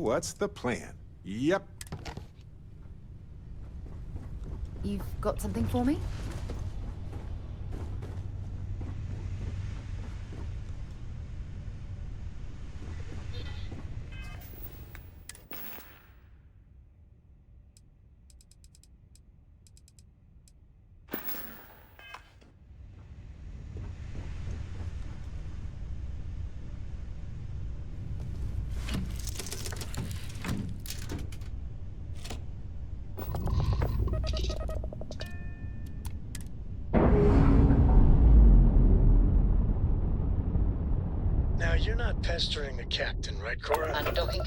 what's the plan? Yep. You've got something for me? Now, you're not pestering the captain, right, Cora? Undocking.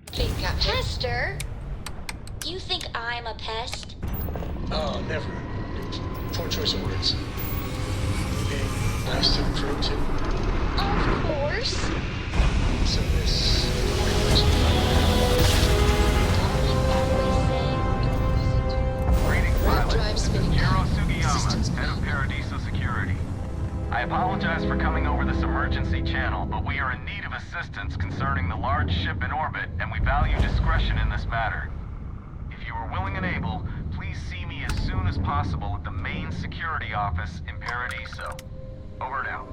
Please, Captain. Chester? You think I'm a pest? Oh, never. Poor choice of words. Being nice to the crew, too. Of course. So this... Greetings, Drive pilot. This is spinning. Jiro Sugiyama, Systems head of Paradiso Security. I apologize for coming over this emergency channel, but we are in need of assistance concerning the large ship in orbit, and we value discretion in this matter. If you are willing and able, please see me as soon as possible at the main security office in Paradiso. Over and out.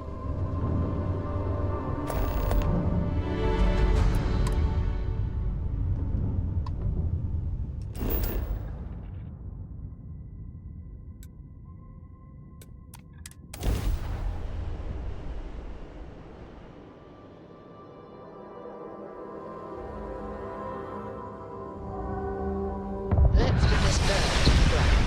Let's get this bird to the ground.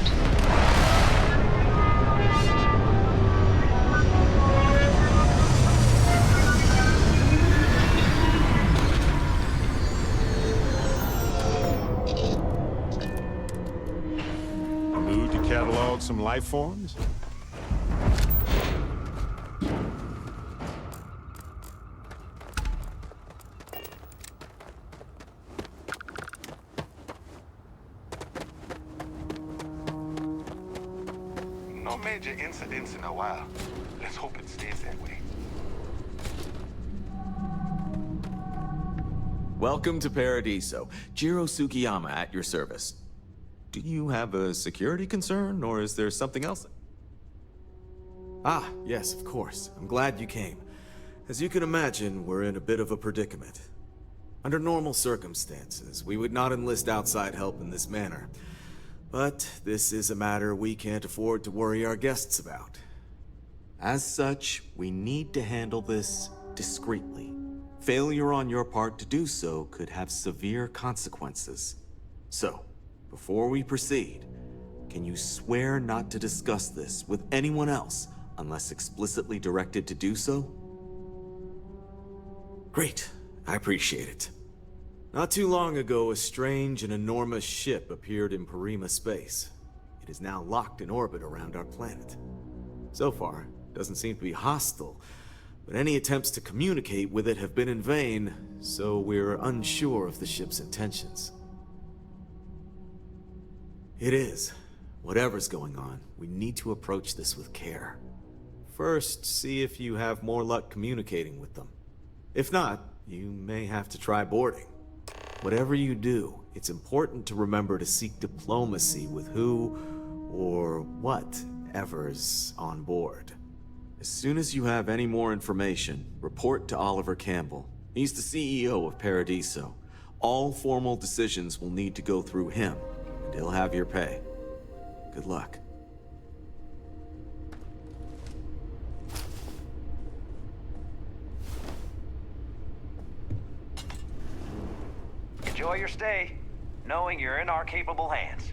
Mood to catalog some life forms? No major incidents in a while. Let's hope it stays that way. Welcome to Paradiso. Jiro Sugiyama at your service. Do you have a security concern, or is there something else? Ah, yes, of course. I'm glad you came. As you can imagine, we're in a bit of a predicament. Under normal circumstances, we would not enlist outside help in this manner. But this is a matter we can't afford to worry our guests about. As such, we need to handle this discreetly. Failure on your part to do so could have severe consequences. So, before we proceed, can you swear not to discuss this with anyone else unless explicitly directed to do so? Great, I appreciate it. Not too long ago, a strange and enormous ship appeared in Parima space. It is now locked in orbit around our planet. So far, it doesn't seem to be hostile, but any attempts to communicate with it have been in vain, so we're unsure of the ship's intentions. It is. Whatever's going on, we need to approach this with care. First, see if you have more luck communicating with them. If not, you may have to try boarding. Whatever you do, it's important to remember to seek diplomacy with who or whatever's on board. As soon as you have any more information, report to Oliver Campbell. He's the CEO of Paradiso. All formal decisions will need to go through him, and he'll have your pay. Good luck. Enjoy your stay, knowing you're in our capable hands.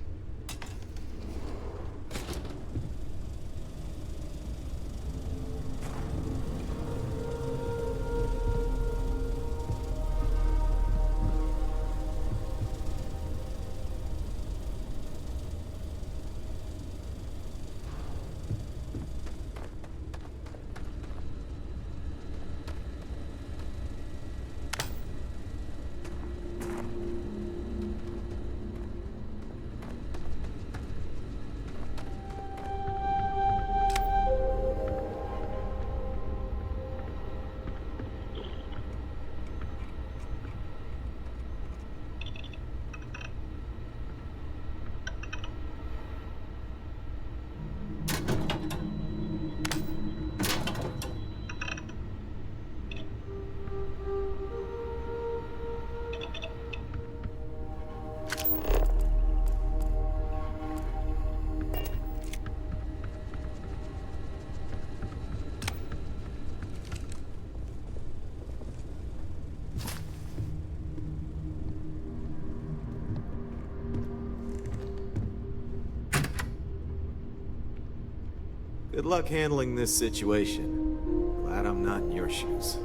Good luck handling this situation. Glad I'm not in your shoes.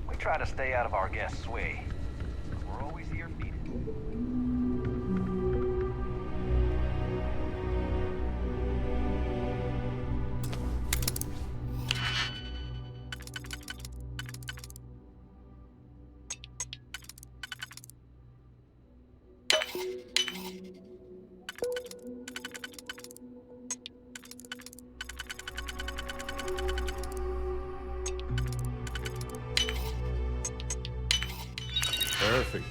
We try to stay out of our guests' way. We're always here feeding. Perfect.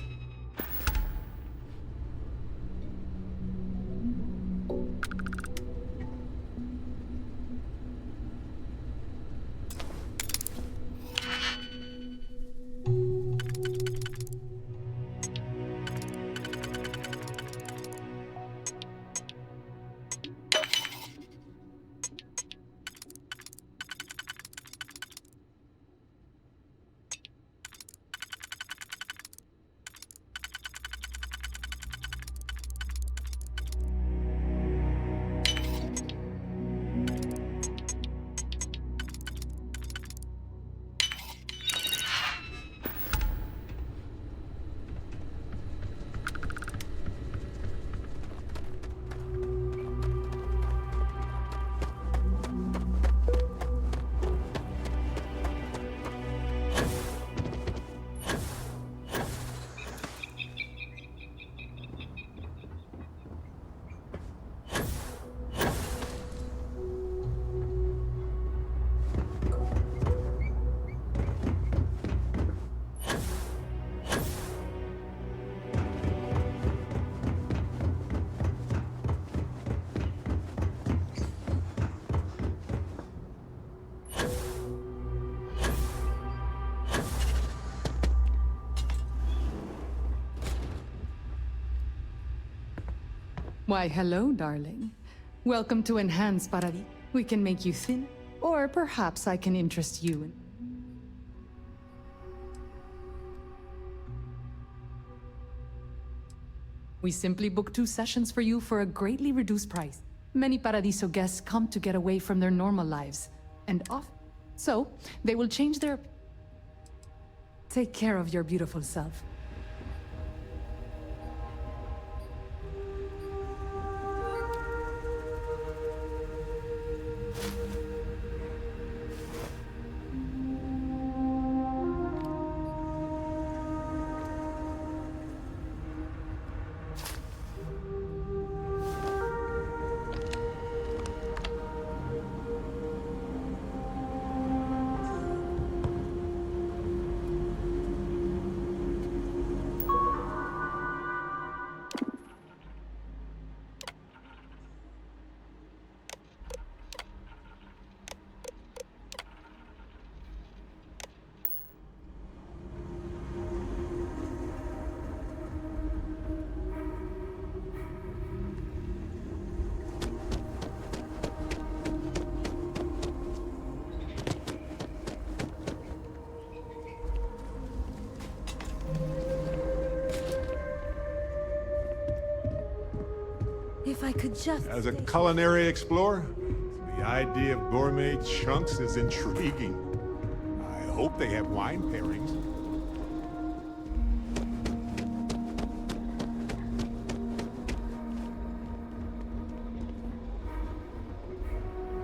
Why, hello, darling. Welcome to Enhanced Paradis. We can make you thin, or perhaps I can interest you in... We simply book 2 sessions for you for a greatly reduced price. Many Paradiso guests come to get away from their normal lives, and off. So, they will change their... Take care of your beautiful self. If I could just... As a culinary explorer, the idea of gourmet chunks is intriguing. I hope they have wine pairings.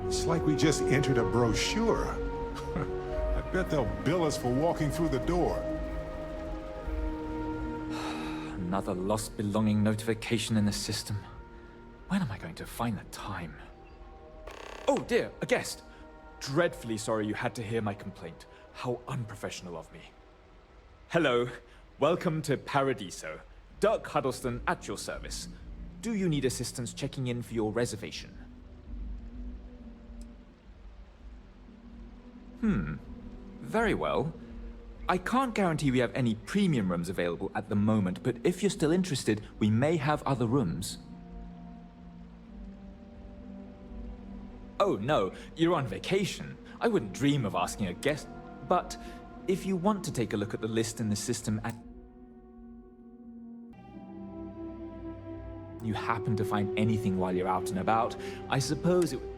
It's like we just entered a brochure. I bet they'll bill us for walking through the door. Another lost belonging notification in the system. When am I going to find the time? Oh dear, a guest! Dreadfully sorry you had to hear my complaint. How unprofessional of me. Hello, welcome to Paradiso. Dirk Huddleston at your service. Do you need assistance checking in for your reservation? Very well. I can't guarantee we have any premium rooms available at the moment, but if you're still interested, we may have other rooms. Oh no, you're on vacation. I wouldn't dream of asking a guest, but if you want to take a look at the list in the system and you happen to find anything while you're out and about, I suppose it would...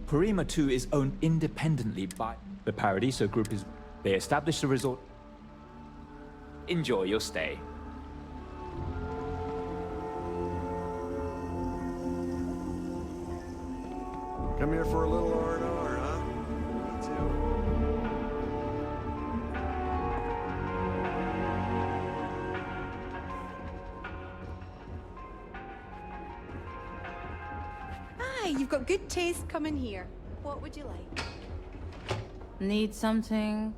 Purima 2 is owned independently by the Paradiso Group. They established a resort. Enjoy your stay. Come here for a little R&R, huh? Me too. Hi, you've got good taste. Come in here. What would you like? Need something?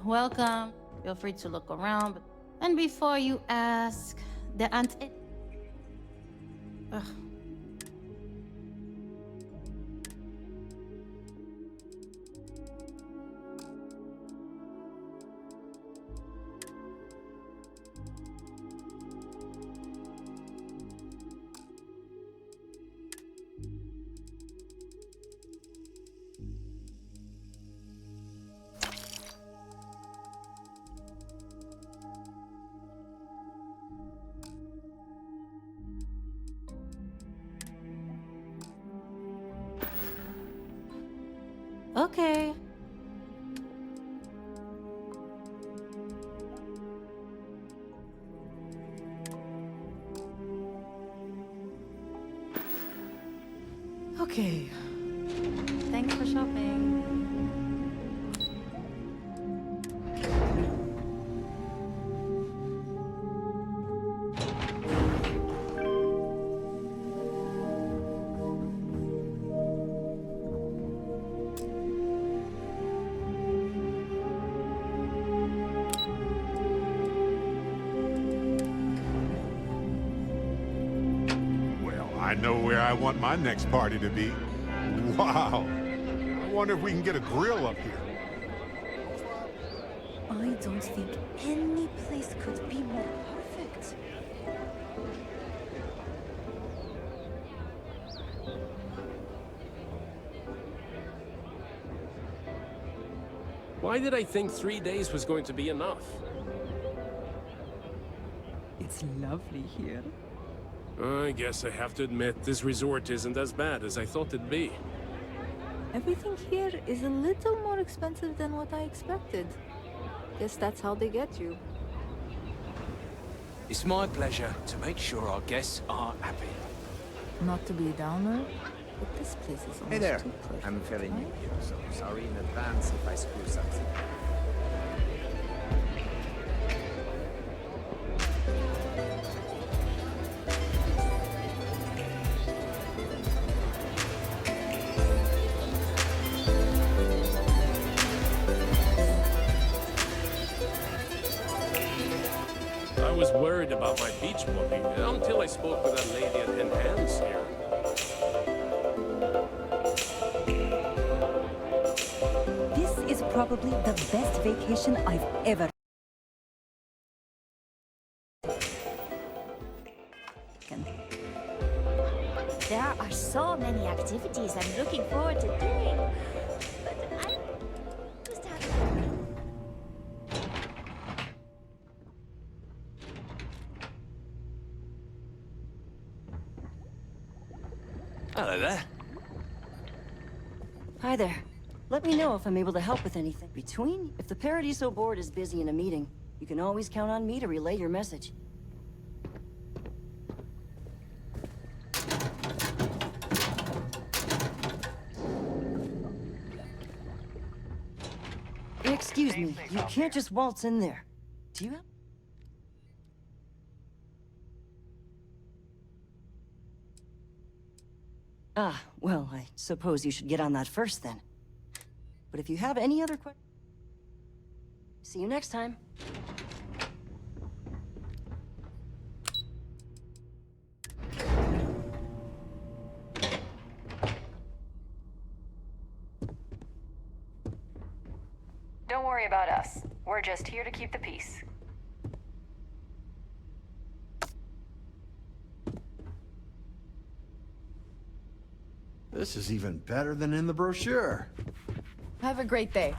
Welcome. Feel free to look around. And before you ask, there aren't... Ugh. Okay. Okay. Thanks for shopping. I know where I want my next party to be. Wow. I wonder if we can get a grill up here. I don't think any place could be more perfect. Why did I think 3 days was going to be enough? It's lovely here. I guess I have to admit, this resort isn't as bad as I thought it'd be. Everything here is a little more expensive than what I expected. Guess that's how they get you. It's my pleasure to make sure our guests are happy. Not to be a downer, but this place is almost Hey there. too perfect. I'm fairly new here, so sorry in advance if I screw something. I was worried about my beach booking until I spoke with that lady at Enhance here. This is probably the best vacation I've ever... There are so many activities I'm looking forward to doing. But I just have... Hello there. Hi there. Let me know if I'm able to help with anything. If the Paradiso board is busy in a meeting, you can always count on me to relay your message. Excuse me, you can't just waltz in there. Do you have... Ah, well, I suppose you should get on that first then. But if you have any other questions... See you next time. about us. We're just here to keep the peace. This is even better than in the brochure. Have a great day.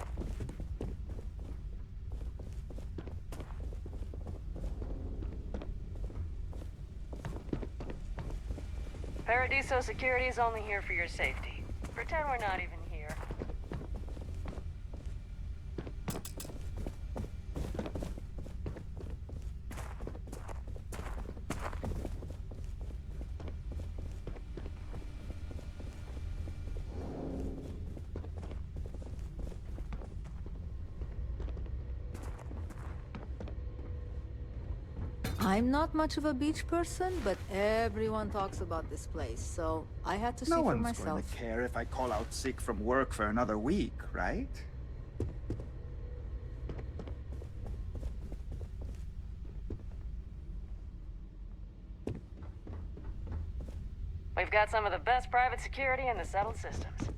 Paradiso security is only here for your safety. Pretend we're not even here. I'm not much of a beach person, but everyone talks about this place, so I had to see No for one's myself. going to care if I call out sick from work for another week, right? We've got some of the best private security in the settled systems.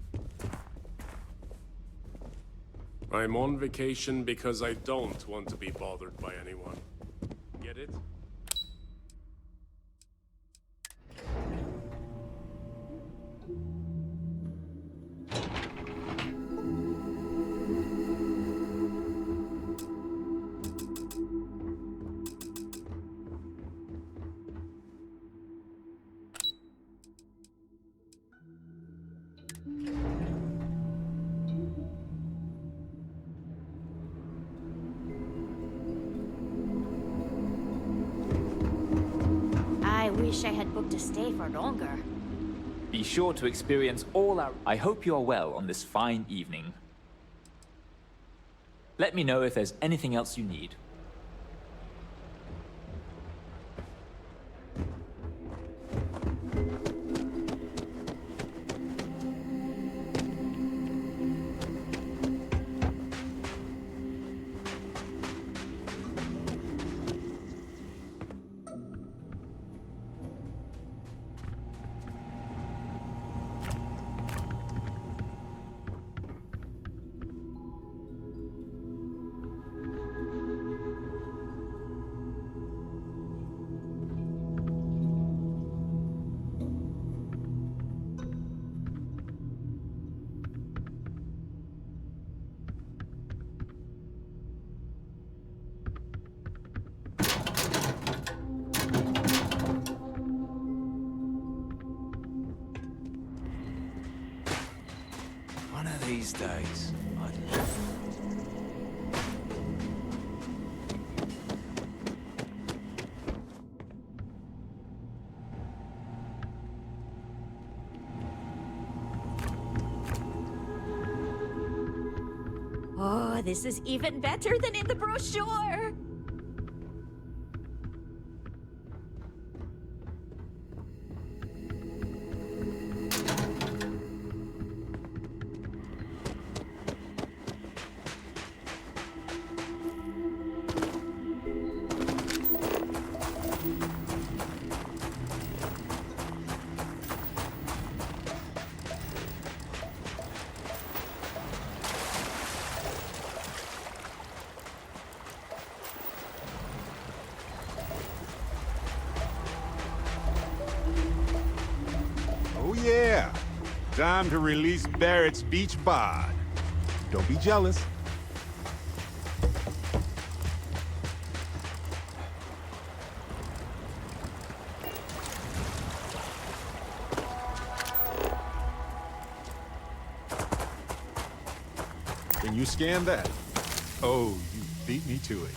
I'm on vacation because I don't want to be bothered by anyone. Get it? I wish I had booked a stay for longer. Be sure to experience all our... I hope you are well on this fine evening. Let me know if there's anything else you need. One of these days, Oh, this is even better than in the brochure! Oh yeah, time to release Barrett's beach bod. Don't be jealous. Can you scan that? Oh, you beat me to it.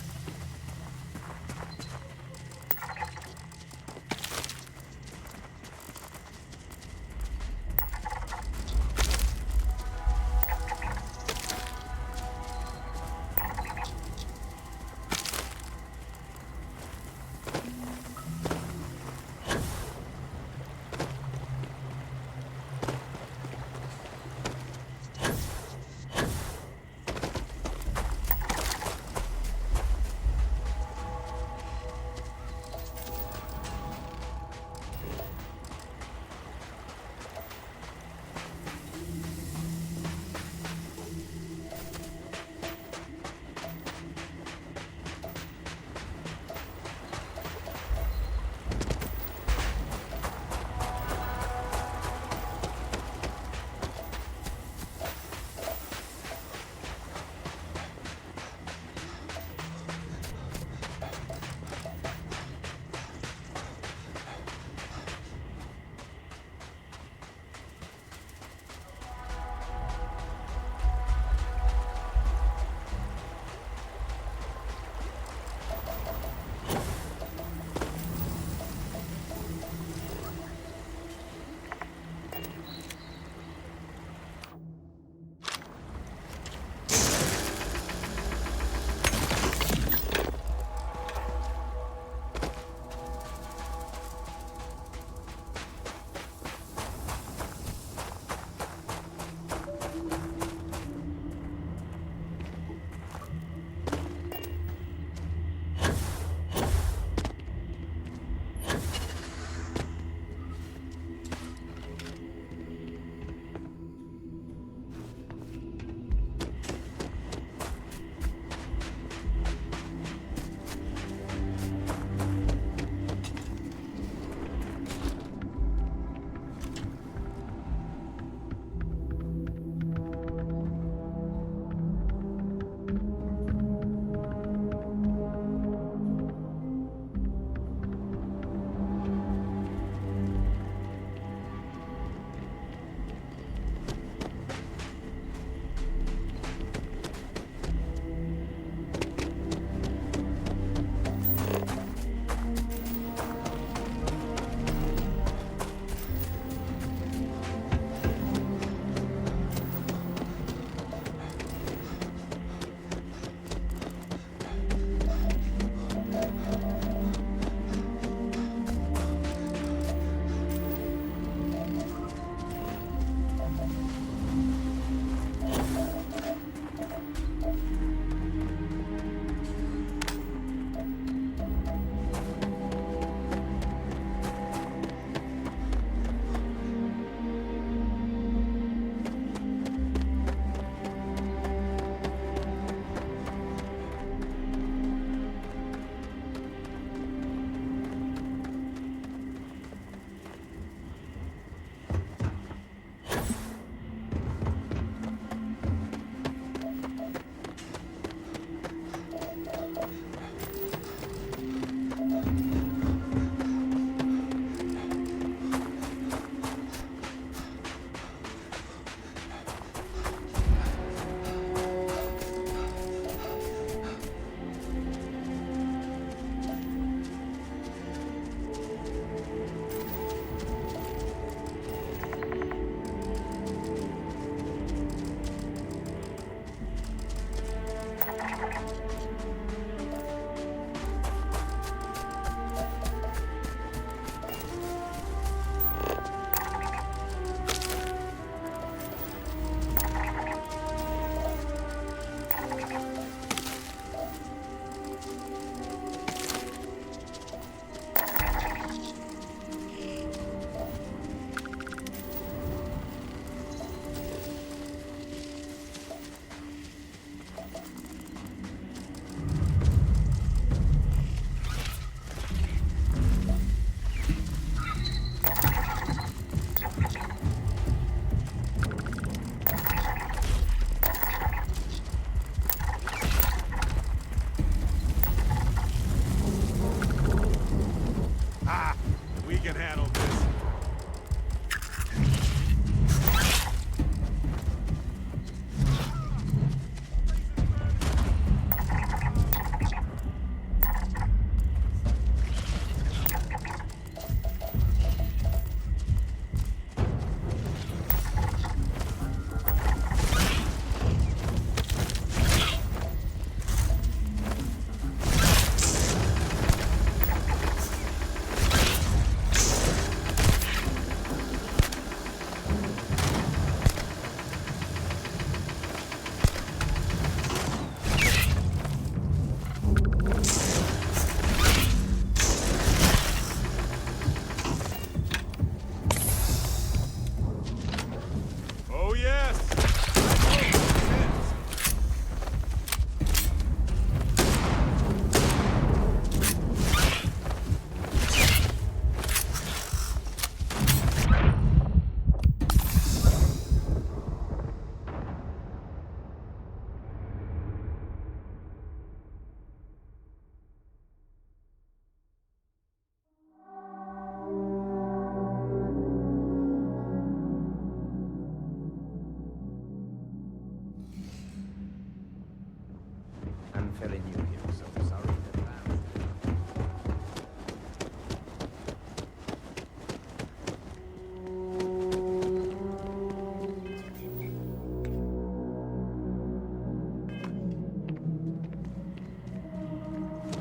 So sorry in advance.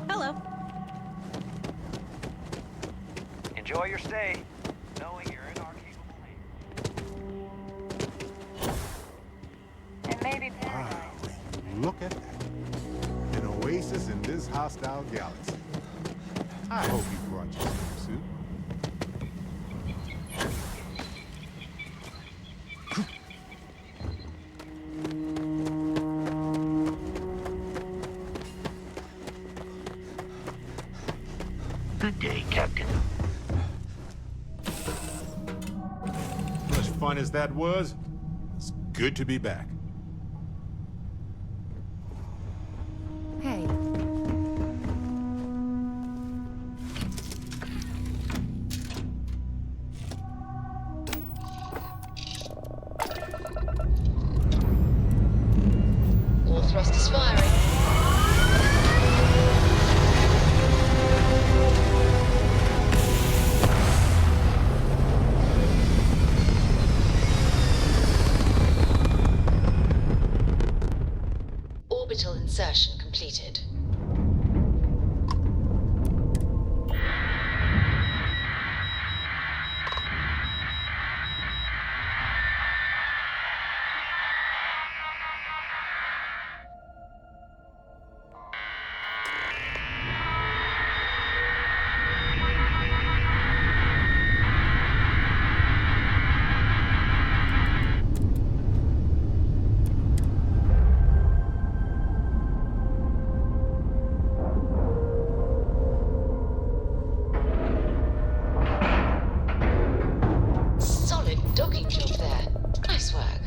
Hello. Enjoy your stay, knowing you're in our capable hands. It may be Wow, look at that. An oasis in this hostile galaxy. I hope you brought your swimsuit. Good day, Captain. Much fun as that was, it's good to be back. Hey. All thrusters firing. Orbital insertion completed. Solid docking job there. Nice work.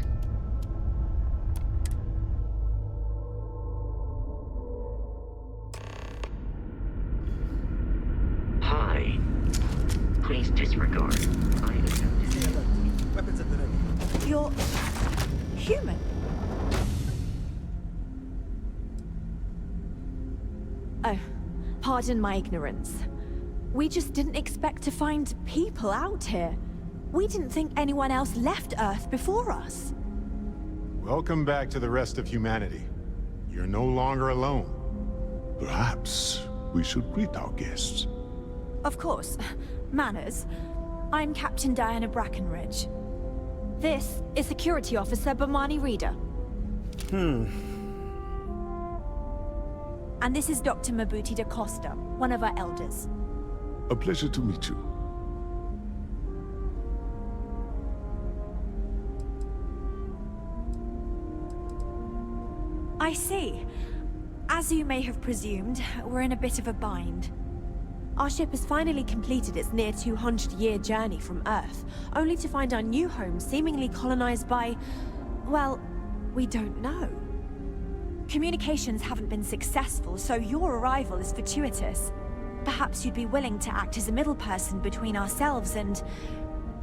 Hi. Please disregard. I attempted. Weapons at the ready. You're human. Oh, pardon my ignorance. We just didn't expect to find people out here. We didn't think anyone else left Earth before us. Welcome back to the rest of humanity. You're no longer alone. Perhaps we should greet our guests. Of course. Manners. I'm Captain Diana Brackenridge. This is Security Officer Bomani Reader. And this is Dr. Mabuti da Costa, one of our elders. A pleasure to meet you. I see. As you may have presumed, we're in a bit of a bind. Our ship has finally completed its near 200-year journey from Earth, only to find our new home seemingly colonized by... well, we don't know. Communications haven't been successful, so your arrival is fortuitous. Perhaps you'd be willing to act as a middle person between ourselves and...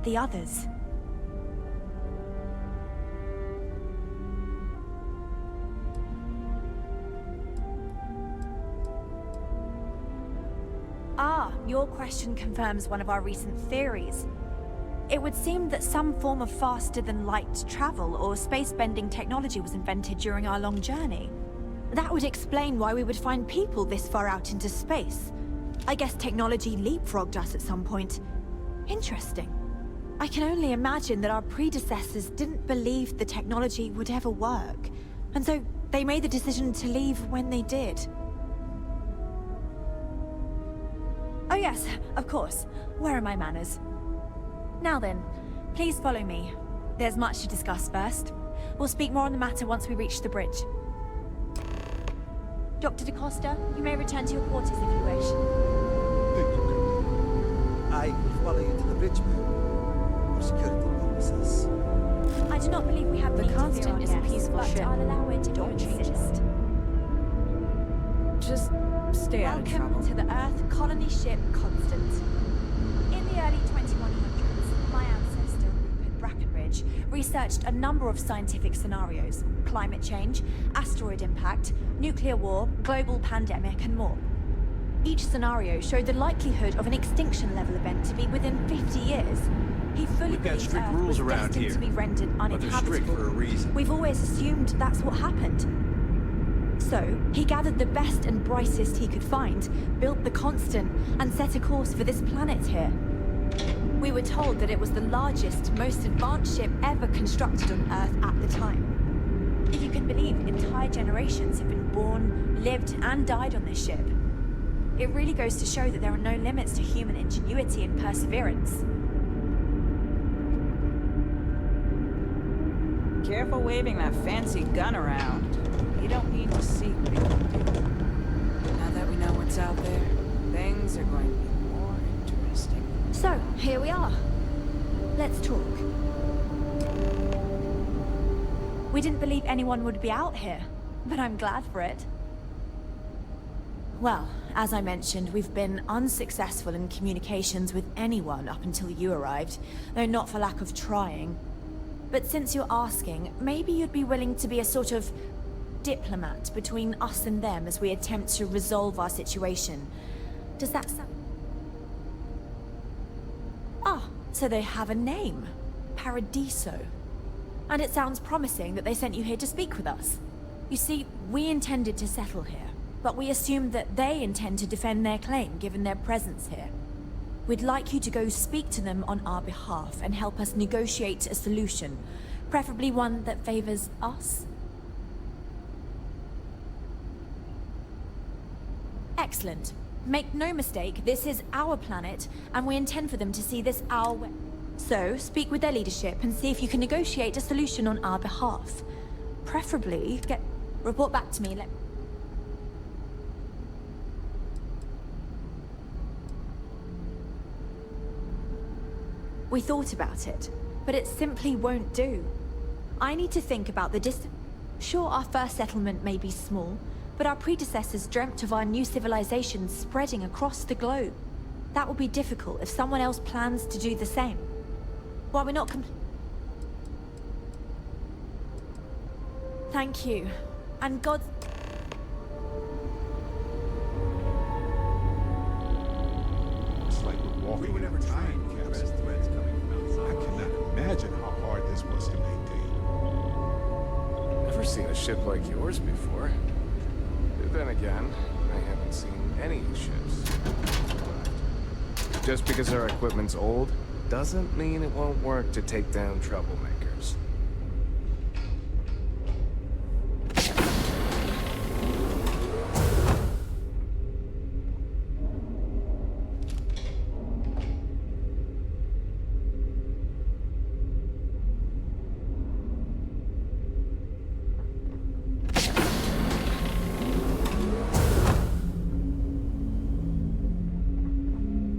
the others. Ah, your question confirms one of our recent theories. It would seem that some form of faster-than-light travel or space-bending technology was invented during our long journey. That would explain why we would find people this far out into space. I guess technology leapfrogged us at some point. Interesting. I can only imagine that our predecessors didn't believe the technology would ever work, and so they made the decision to leave when they did. Oh yes, of course. Where are my manners? Now then, please follow me. There's much to discuss first. We'll speak more on the matter once we reach the bridge. Dr. DaCosta, you may return to your quarters if you wish. Thank you, Captain. I will follow you to the bridge, ma'am. For security purposes. I do not believe we have The need to fear Constant our is a guests, peaceful but ship. I'll allow it if Don't you change it. insist. Just stay out of trouble. Welcome to the Earth colony ship Constant. In the early 2100s, my ancestor, Rupert Brackenridge, researched a number of scientific scenarios: climate change, asteroid impact, nuclear war, global pandemic, and more. Each scenario showed the likelihood of an extinction-level event to be within 50 years. He fully We've got believes strict Earth rules was around destined here, to be rendered but they're uninhabitable. strict for a reason. We've always assumed that's what happened. So, he gathered the best and brightest he could find, built the Constant, and set a course for this planet here. We were told that it was the largest, most advanced ship ever constructed on Earth at the time. If you can believe, entire generations have been born, lived, and died on this ship. It really goes to show that there are no limits to human ingenuity and perseverance. Careful waving that fancy gun around. You don't need to see people do. Now that we know what's out there, things are going to be more interesting. So, here we are. Let's talk. We didn't believe anyone would be out here, but I'm glad for it. Well, as I mentioned, we've been unsuccessful in communications with anyone up until you arrived, though not for lack of trying. But since you're asking, maybe you'd be willing to be a sort of diplomat between us and them as we attempt to resolve our situation. Does that sound... Ah, so they have a name. Paradiso. And it sounds promising that they sent you here to speak with us. You see, we intended to settle here, but we assumed that they intend to defend their claim given their presence here. We'd like you to go speak to them on our behalf and help us negotiate a solution, preferably one that favors us. Excellent. Make no mistake, this is our planet, and we intend for them to see this our way. So, speak with their leadership and see if you can negotiate a solution on our behalf. Preferably, report back to me. We thought about it, but it simply won't do. I need to think about the distance. Sure, our first settlement may be small, but our predecessors dreamt of our new civilization spreading across the globe. That will be difficult if someone else plans to do the same. While we're not Thank you. And God... It's like we're walking in a time capsule. I cannot imagine how hard this was to maintain. Never seen a ship like yours before. Then again, I haven't seen any ships. Just because our equipment's old, doesn't mean it won't work to take down troublemakers.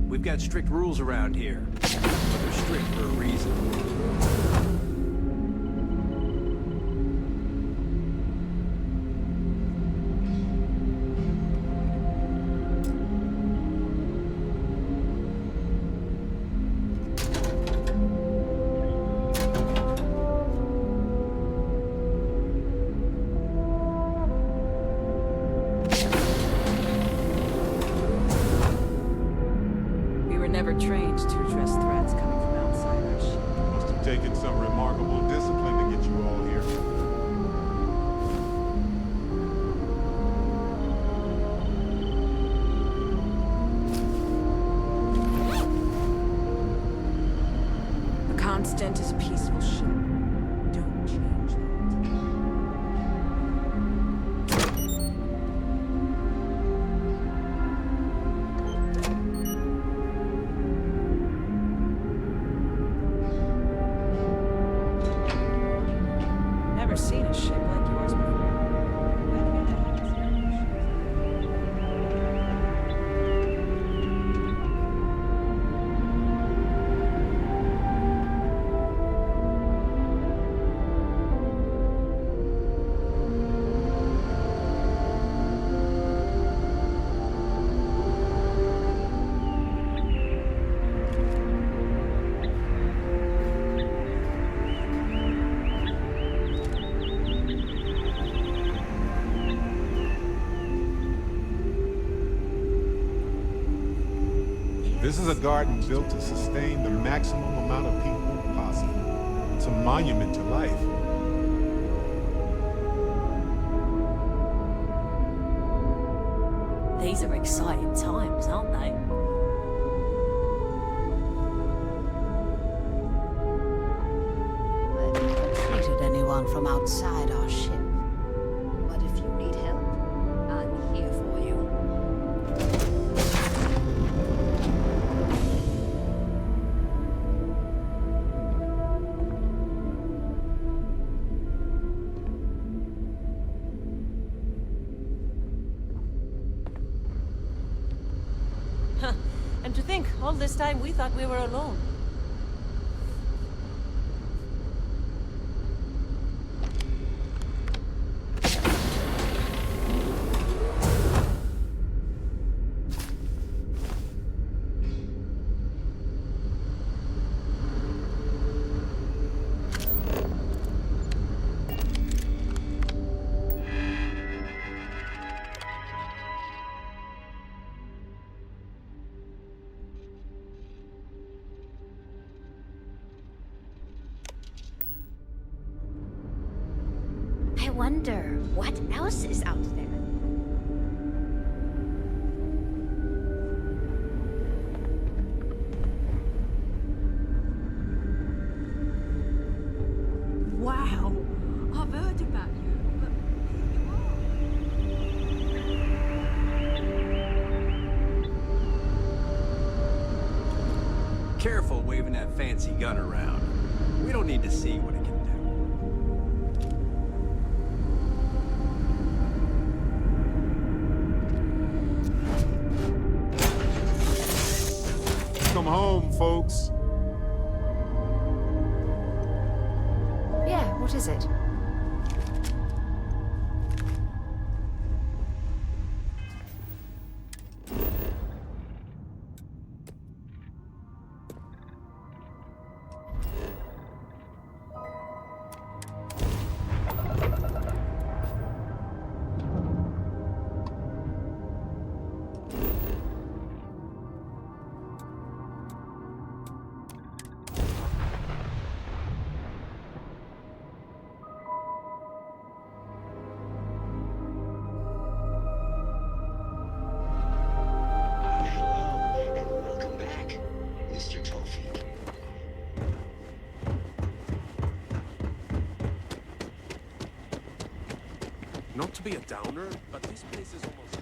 We've got strict rules around here, but they're strict for a reason. We were never trained to address threats coming from outside our ship. Must have taken some remarkable discipline to get you all here. The Constant is a peaceful ship. Don't change that. Never seen a ship like yours before. This is a garden built to sustain the maximum amount of people possible. It's a monument to life. These are exciting times, aren't they? I've never treated anyone from outside our ship. But if you need help, I'm here for you. And to think, all this time we thought we were alone. I wonder what else is out there. Wow, I've heard about you, but Careful waving that fancy gun around. We don't need to see what it can do. Come home, folks. Yeah, what is it? Welcome back, Mr. Starfield. Not to be a downer, but this place is almost...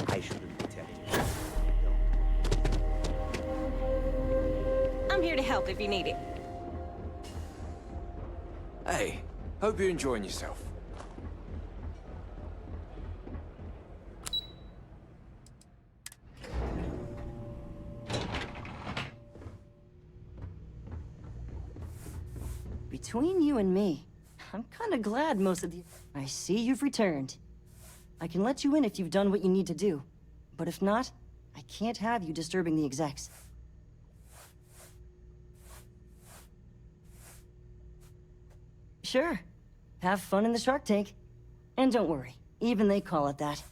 I shouldn't be telling you. I'm here to help if you need it. Hey, hope you're enjoying yourself. Between you and me, I'm kinda glad most of the... I see you've returned. I can let you in if you've done what you need to do. But if not, I can't have you disturbing the execs. Sure. Have fun in the shark tank. And don't worry, even they call it that.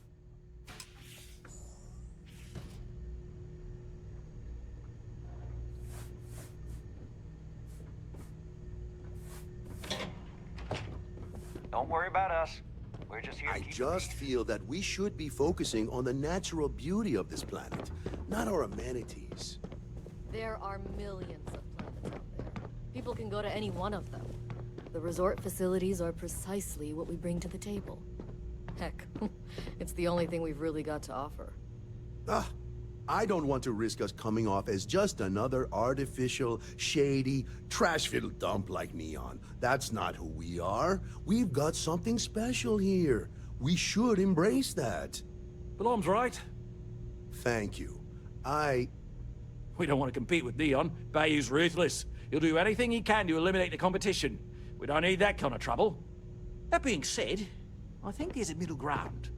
Don't worry about us. We're just here to I keep just feel that we should be focusing on the natural beauty of this planet, not our amenities. There are millions of planets out there. People can go to any one of them. The resort facilities are precisely what we bring to the table. Heck, it's the only thing we've really got to offer. Ah, I don't want to risk us coming off as just another artificial, shady, trash-filled dump like Neon. That's not who we are. We've got something special here. We should embrace that. Belom's right. Thank you. We don't want to compete with Neon. Bayou's ruthless. He'll do anything he can to eliminate the competition. We don't need that kind of trouble. That being said, I think there's a middle ground.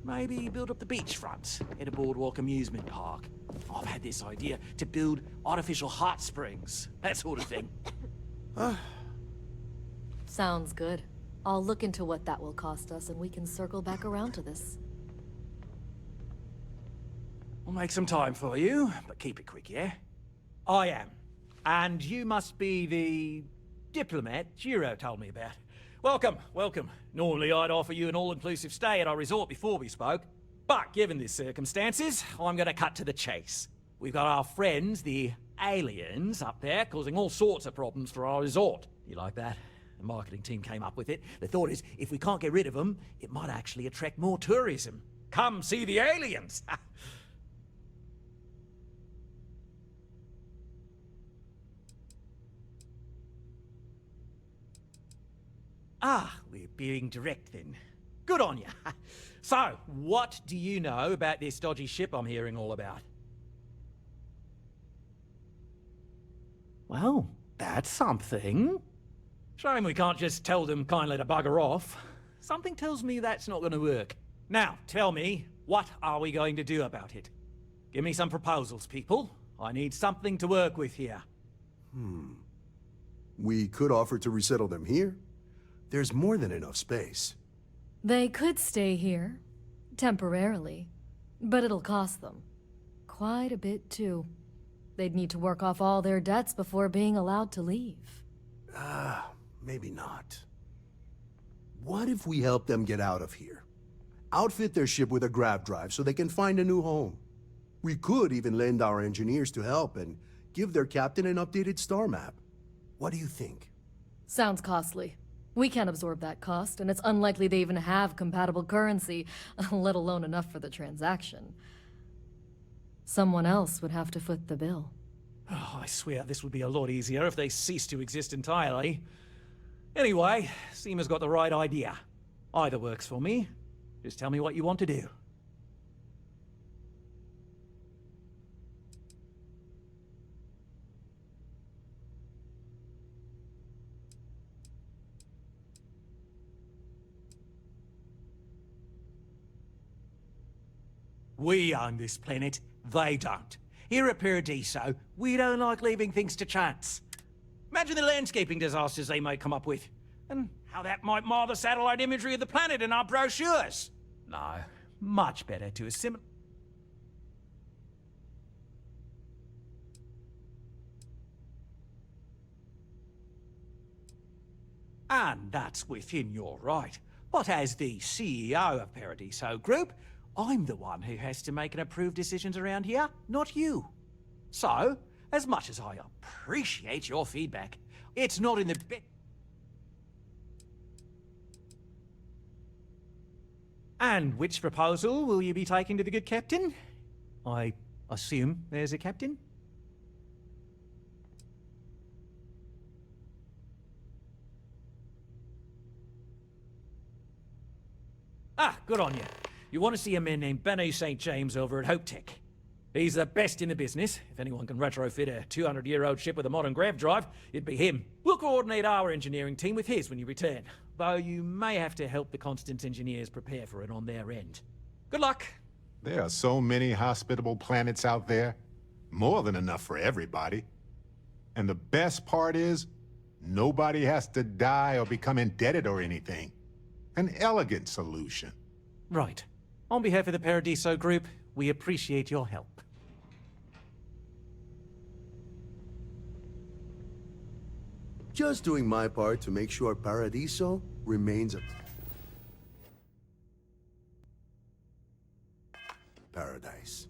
Maybe build up the beachfront in a boardwalk amusement park. I've had this idea to build artificial hot springs, that sort of thing. Sounds good. I'll look into what that will cost us, and we can circle back around to this. We'll make some time for you, but keep it quick, yeah? I am. And you must be the diplomat Jiro told me about. Welcome, welcome. Normally I'd offer you an all-inclusive stay at our resort before we spoke. But given the circumstances, I'm gonna cut to the chase. We've got our friends, the aliens, up there, causing all sorts of problems for our resort. You like that? The marketing team came up with it. The thought is, if we can't get rid of them, it might actually attract more tourism. Come see the aliens! Ah, we're being direct then. Good on you. So, what do you know about this dodgy ship I'm hearing all about? Well, that's something. Shame we can't just tell them kindly to bugger off. Something tells me that's not going to work. Now, tell me, what are we going to do about it? Give me some proposals, people. I need something to work with here. We could offer to resettle them here. There's more than enough space. They could stay here, temporarily, but it'll cost them. Quite a bit, too. They'd need to work off all their debts before being allowed to leave. Maybe not. What if we help them get out of here? Outfit their ship with a grav drive so they can find a new home. We could even lend our engineers to help and give their captain an updated star map. What do you think? Sounds costly. We can't absorb that cost, and it's unlikely they even have compatible currency, let alone enough for the transaction. Someone else would have to foot the bill. Oh, I swear this would be a lot easier if they ceased to exist entirely. Anyway, Seema's got the right idea. Either works for me. Just tell me what you want to do. We own this planet, they don't. Here at Paradiso, we don't like leaving things to chance. Imagine the landscaping disasters they might come up with, and how that might mar the satellite imagery of the planet in our brochures. No, much better to assimilate. And that's within your right. But as the CEO of Paradiso Group, I'm the one who has to make and approve decisions around here, not you. So, as much as I appreciate your feedback, it's not in the And which proposal will you be taking to the good captain? I assume there's a captain? Ah, good on you. You want to see a man named Benny St. James over at Hope Tech. He's the best in the business. If anyone can retrofit a 200-year-old ship with a modern grav drive, it'd be him. We'll coordinate our engineering team with his when you return, though you may have to help the Constance engineers prepare for it on their end. Good luck. There are so many hospitable planets out there. More than enough for everybody. And the best part is, nobody has to die or become indebted or anything. An elegant solution. Right. On behalf of the Paradiso Group, we appreciate your help. Just doing my part to make sure Paradiso remains a paradise.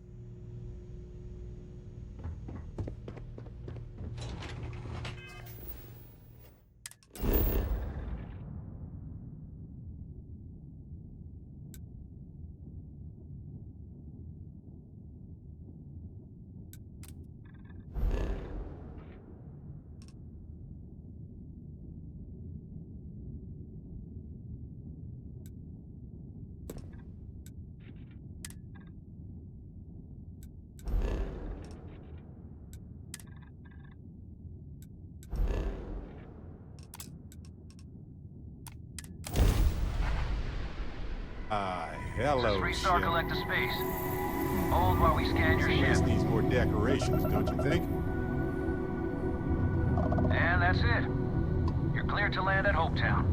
Hello, Just restart ship. collective space. Hold while we scan your This ship. needs more decorations, don't you think? And that's it. You're cleared to land at Hopetown.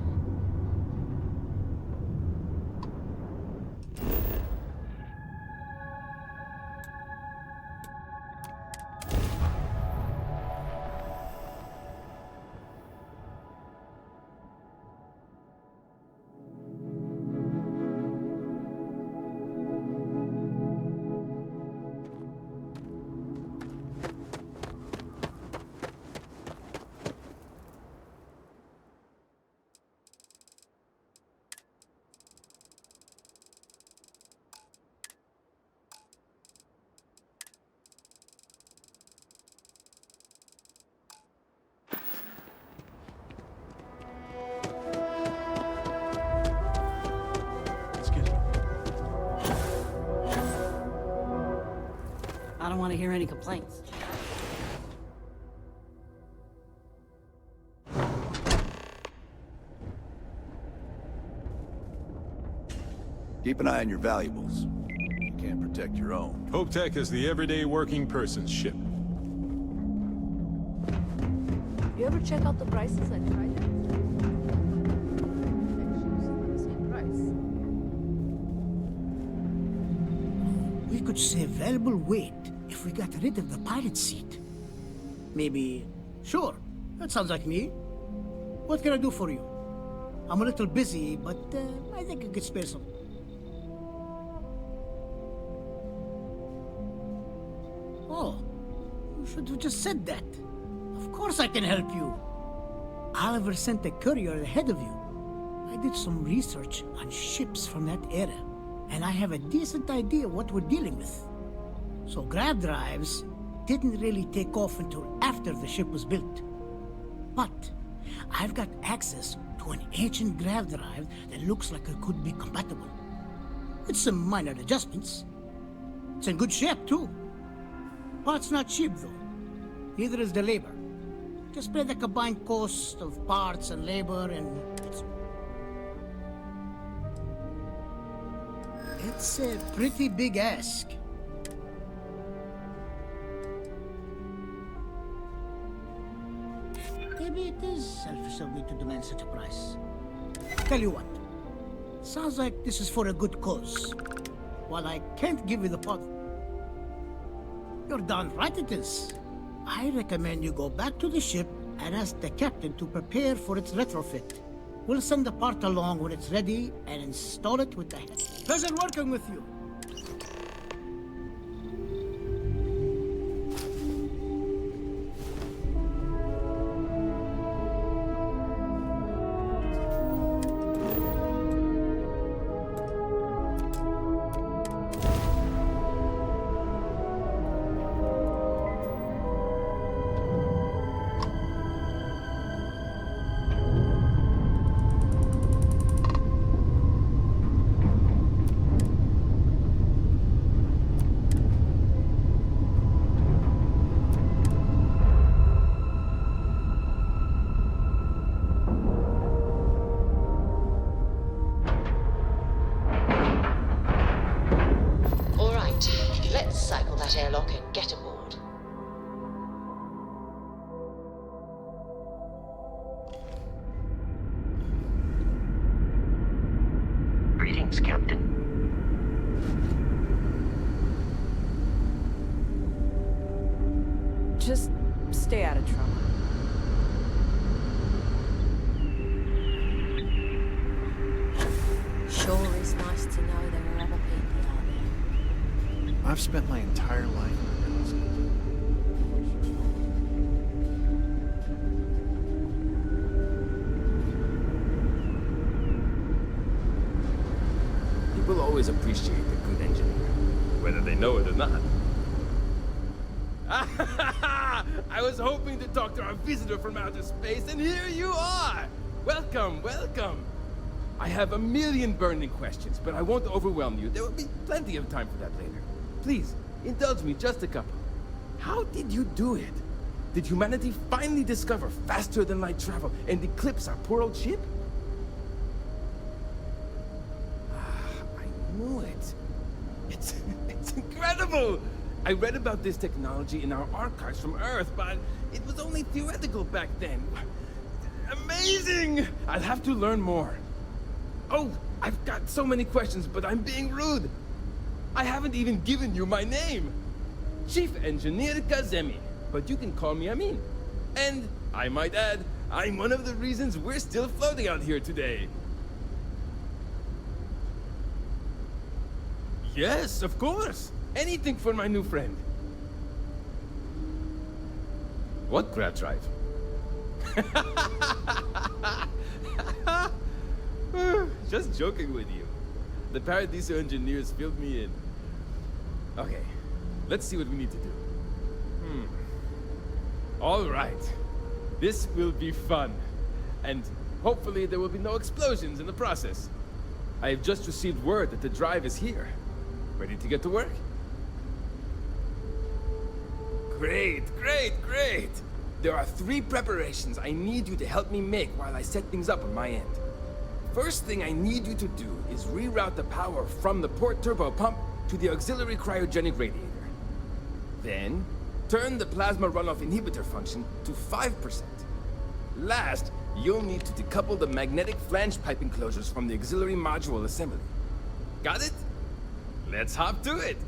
hear any complaints. Keep an eye on your valuables. You can't protect your own. Hope Tech is the everyday working person's ship. You ever check out the prices? I tried it. Same price. We could save valuable weight if we got rid of the pilot seat. Maybe... Sure, that sounds like me. What can I do for you? I'm a little busy, but I think I could spare some. Oh, you should have just said that. Of course I can help you. Oliver sent a courier ahead of you. I did some research on ships from that era, and I have a decent idea what we're dealing with. So grav drives didn't really take off until after the ship was built. But I've got access to an ancient grav drive that looks like it could be compatible. With some minor adjustments. It's in good shape too. Parts not cheap though. Neither is the labor. Just pay the combined cost of parts and labor and it's a pretty big ask. Maybe it is selfish of me to demand such a price. Tell you what, sounds like this is for a good cause. While I can't give you the part, you're darn right it is. I recommend you go back to the ship and ask the captain to prepare for its retrofit. We'll send the part along when it's ready and install it with the head. Pleasure working with you. Airlock and get aboard. Greetings, Captain. Just stay out of trouble. Sure is nice to know there are other people out there. I've spent my entire life in real estate. People always appreciate a good engineer, whether they know it or not. I was hoping to talk to our visitor from outer space, and here you are! Welcome, welcome! I have a million burning questions, but I won't overwhelm you. There will be plenty of time for that later. Please, indulge me just a couple. How did you do it? Did humanity finally discover faster than light travel and eclipse our poor old ship? I knew it. It's incredible! I read about this technology in our archives from Earth, but it was only theoretical back then. Amazing! I'll have to learn more. Oh, I've got so many questions, but I'm being rude. I haven't even given you my name. Chief Engineer Kazemi, but you can call me Amin. And, I might add, I'm one of the reasons we're still floating out here today. Yes, of course. Anything for my new friend. What grab drive? Just joking with you. The Paradiso engineers filled me in. Okay, let's see what we need to do. All right. This will be fun. And hopefully there will be no explosions in the process. I have just received word that the drive is here. Ready to get to work? Great, great, great! There are 3 preparations I need you to help me make while I set things up on my end. First thing I need you to do is reroute the power from the port turbo pump to the auxiliary cryogenic radiator. Then, turn the plasma runoff inhibitor function to 5%. Last, you'll need to decouple the magnetic flange pipe enclosures from the auxiliary module assembly. Got it? Let's hop to it!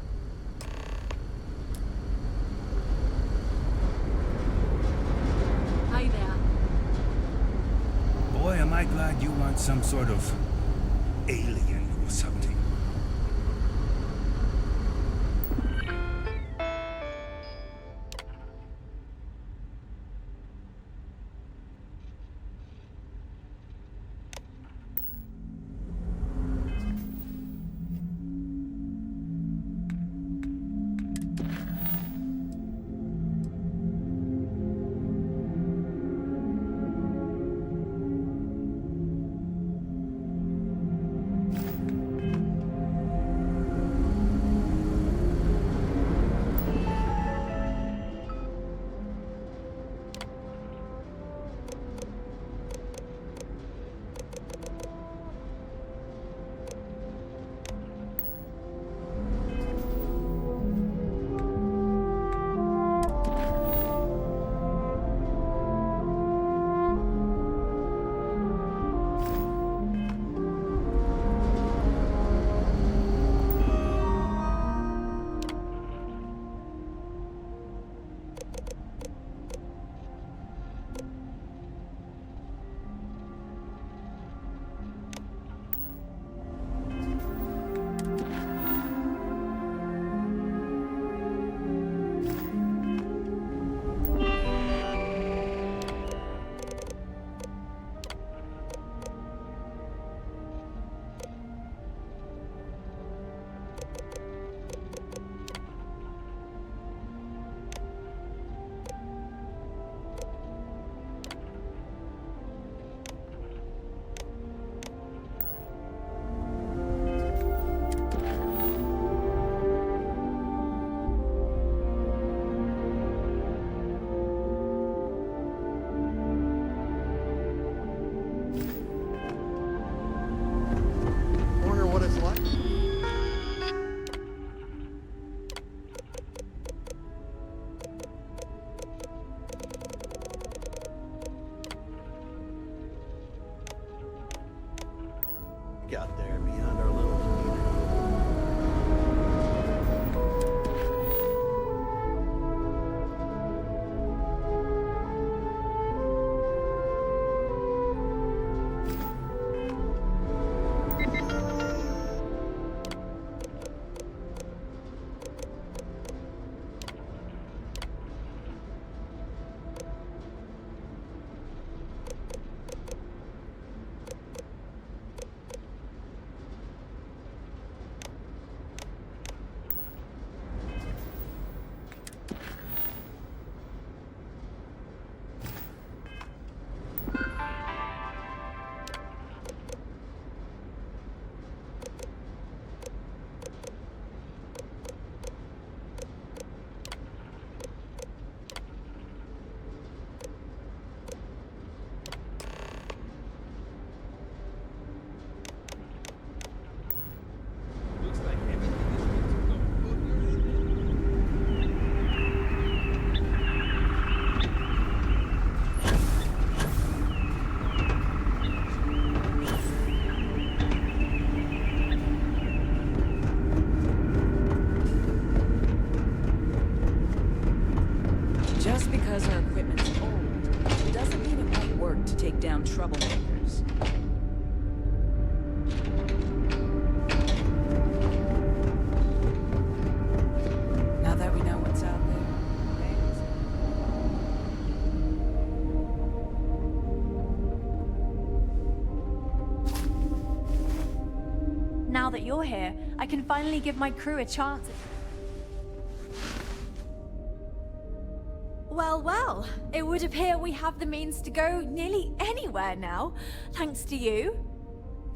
Hi there. Boy, am I glad you aren't some sort of alien or something. Out there beyond our little community. Troublemakers. Now that we know what's out there. Now that you're here, I can finally give my crew a chance. Well, it would appear we have the means to go nearly anywhere now, thanks to you.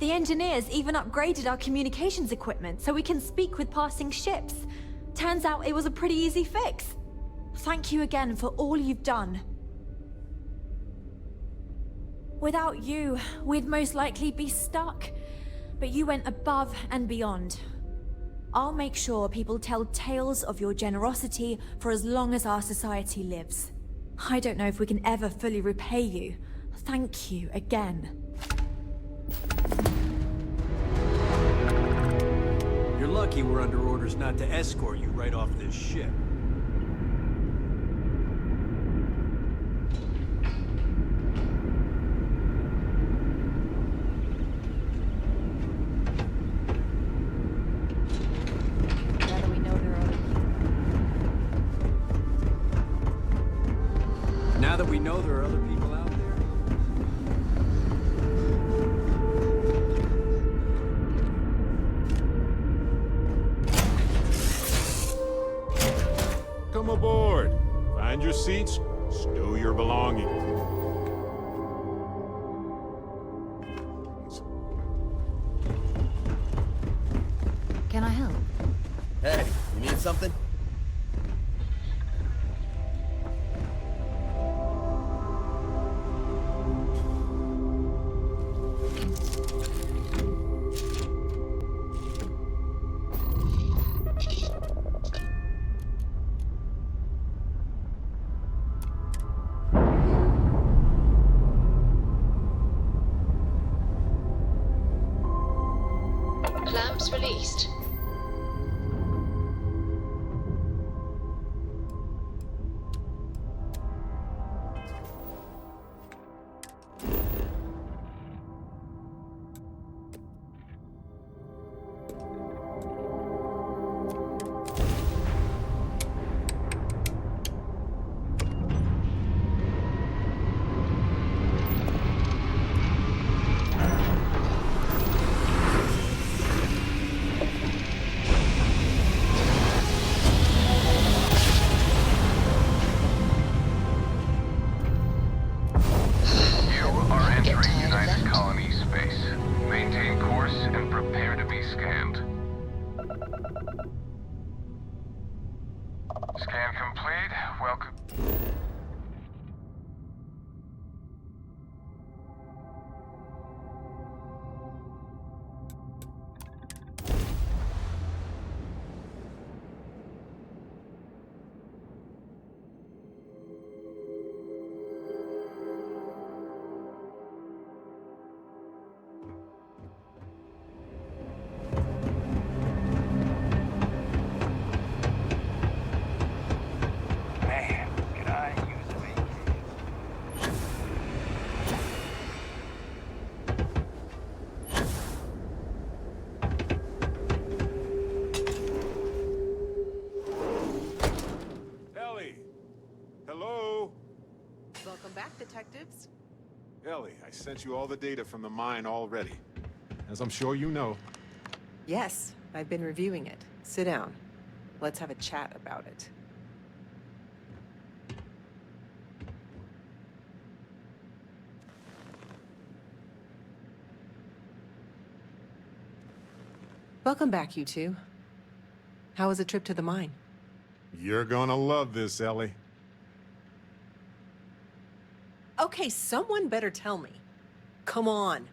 The engineers even upgraded our communications equipment so we can speak with passing ships. Turns out it was a pretty easy fix. Thank you again for all you've done. Without you, we'd most likely be stuck. But you went above and beyond. I'll make sure people tell tales of your generosity for as long as our society lives. I don't know if we can ever fully repay you. Thank you again. You're lucky we're under orders not to escort you right off this ship. Now that we know there are other people out there. Come aboard. Find your seats, stow your belongings. Can I help? Hey, you need something? Clamps released. Scan complete. Welcome. Hello? Welcome back, detectives. Ellie, I sent you all the data from the mine already. As I'm sure you know. Yes, I've been reviewing it. Sit down. Let's have a chat about it. Welcome back, you two. How was the trip to the mine? You're gonna love this, Ellie. Okay, someone better tell me. Come on.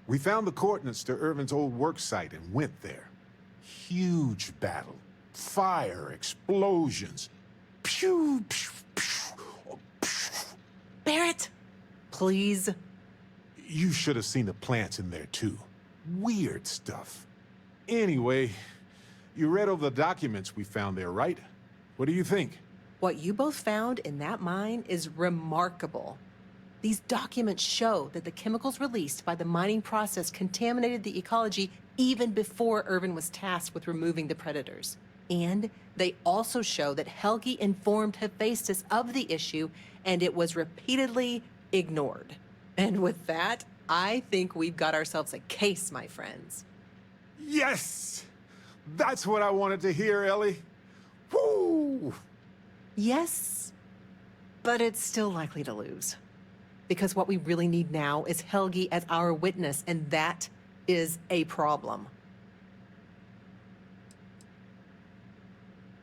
We found the coordinates to Ervin's old work site and went there. Huge battle. Fire, explosions. Pew, pew, pew, pew. Barrett, please. You should have seen the plants in there, too. Weird stuff. Anyway, you read over the documents we found there, right? What do you think? What you both found in that mine is remarkable. These documents show that the chemicals released by the mining process contaminated the ecology even before Ervin was tasked with removing the predators. And they also show that Helgi informed Hephaestus of the issue, and it was repeatedly ignored. And with that, I think we've got ourselves a case, my friends. Yes! That's what I wanted to hear, Ellie. Woo! Yes, but it's still likely to lose. Because what we really need now is Helgi as our witness, and that is a problem.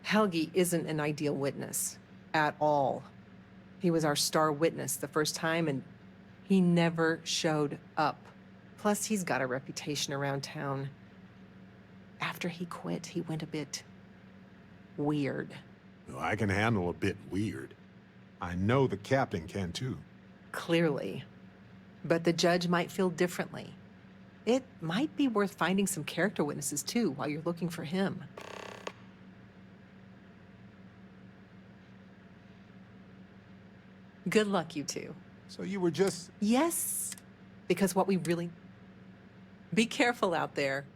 Helgi isn't an ideal witness. at all. He was our star witness the first time, and he never showed up. Plus, he's got a reputation around town. After he quit, he went a bit weird. Well, I can handle a bit weird. I know the captain can too. Clearly. But the judge might feel differently. It might be worth finding some character witnesses too while you're looking for him. Good luck, you two. So you were just... Yes, because what we really... Be careful out there.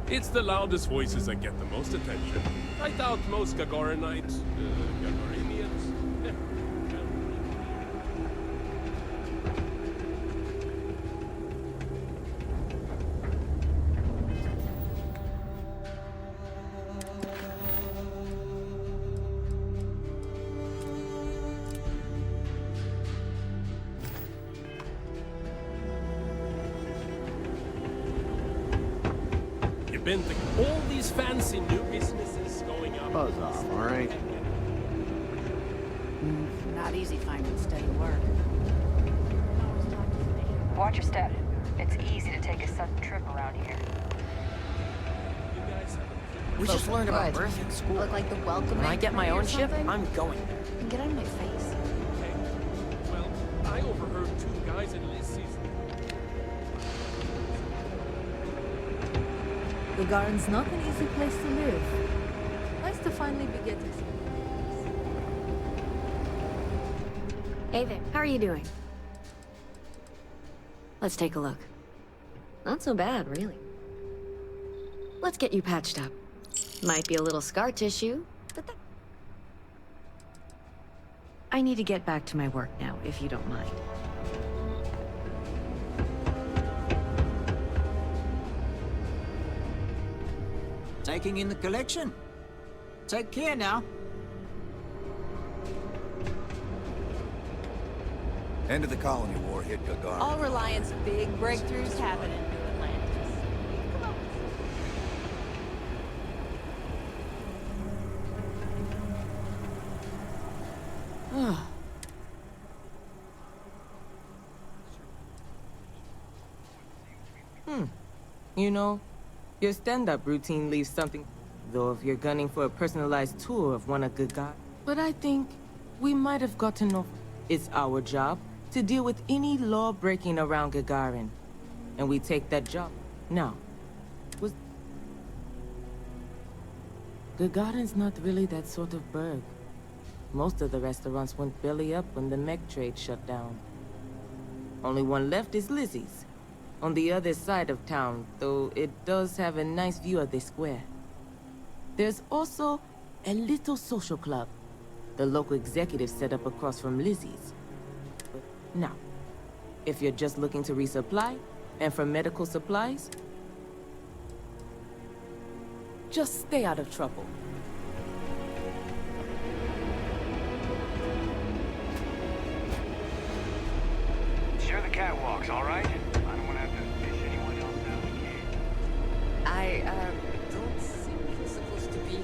It's the loudest voices that get the most attention. I doubt most Gagarinites, Gagarinians. Been to all these fancy new businesses going up. Buzz off, all right? Not easy finding steady work. Watch your step. It's easy to take a sudden trip around here. We just learned about birth in school. Look like the welcome. When I get my own ship, I'm going there. And get out of my face. Okay. Well, I overheard two guys in Lizzie's. Gagarin's not an easy place to live. Nice to finally be getting some. Hey there, how are you doing? Let's take a look. Not so bad, really. Let's get you patched up. Might be a little scar tissue, but that... I need to get back to my work now, if you don't mind. Taking in the collection. Take care now. End of the colony war hit Gagarin. All Reliant's big breakthroughs happen in New Atlantis. Come on. You know, your stand-up routine leaves something, though, if you're gunning for a personalized tour of one of Gagarin. But I think we might have gotten off. It's our job to deal with any law breaking around Gagarin. And we take that job. Now, Gagarin's not really that sort of burg. Most of the restaurants went belly up when the mech trade shut down. Only one left is Lizzie's, on the other side of town, though it does have a nice view of the square. There's also a little social club the local executive set up across from Lizzie's. Now, if you're just looking to resupply, and for medical supplies, just stay out of trouble. Share the catwalks, all right? I don't want to have to fish anyone else out of the cave. I don't think you're supposed to be here.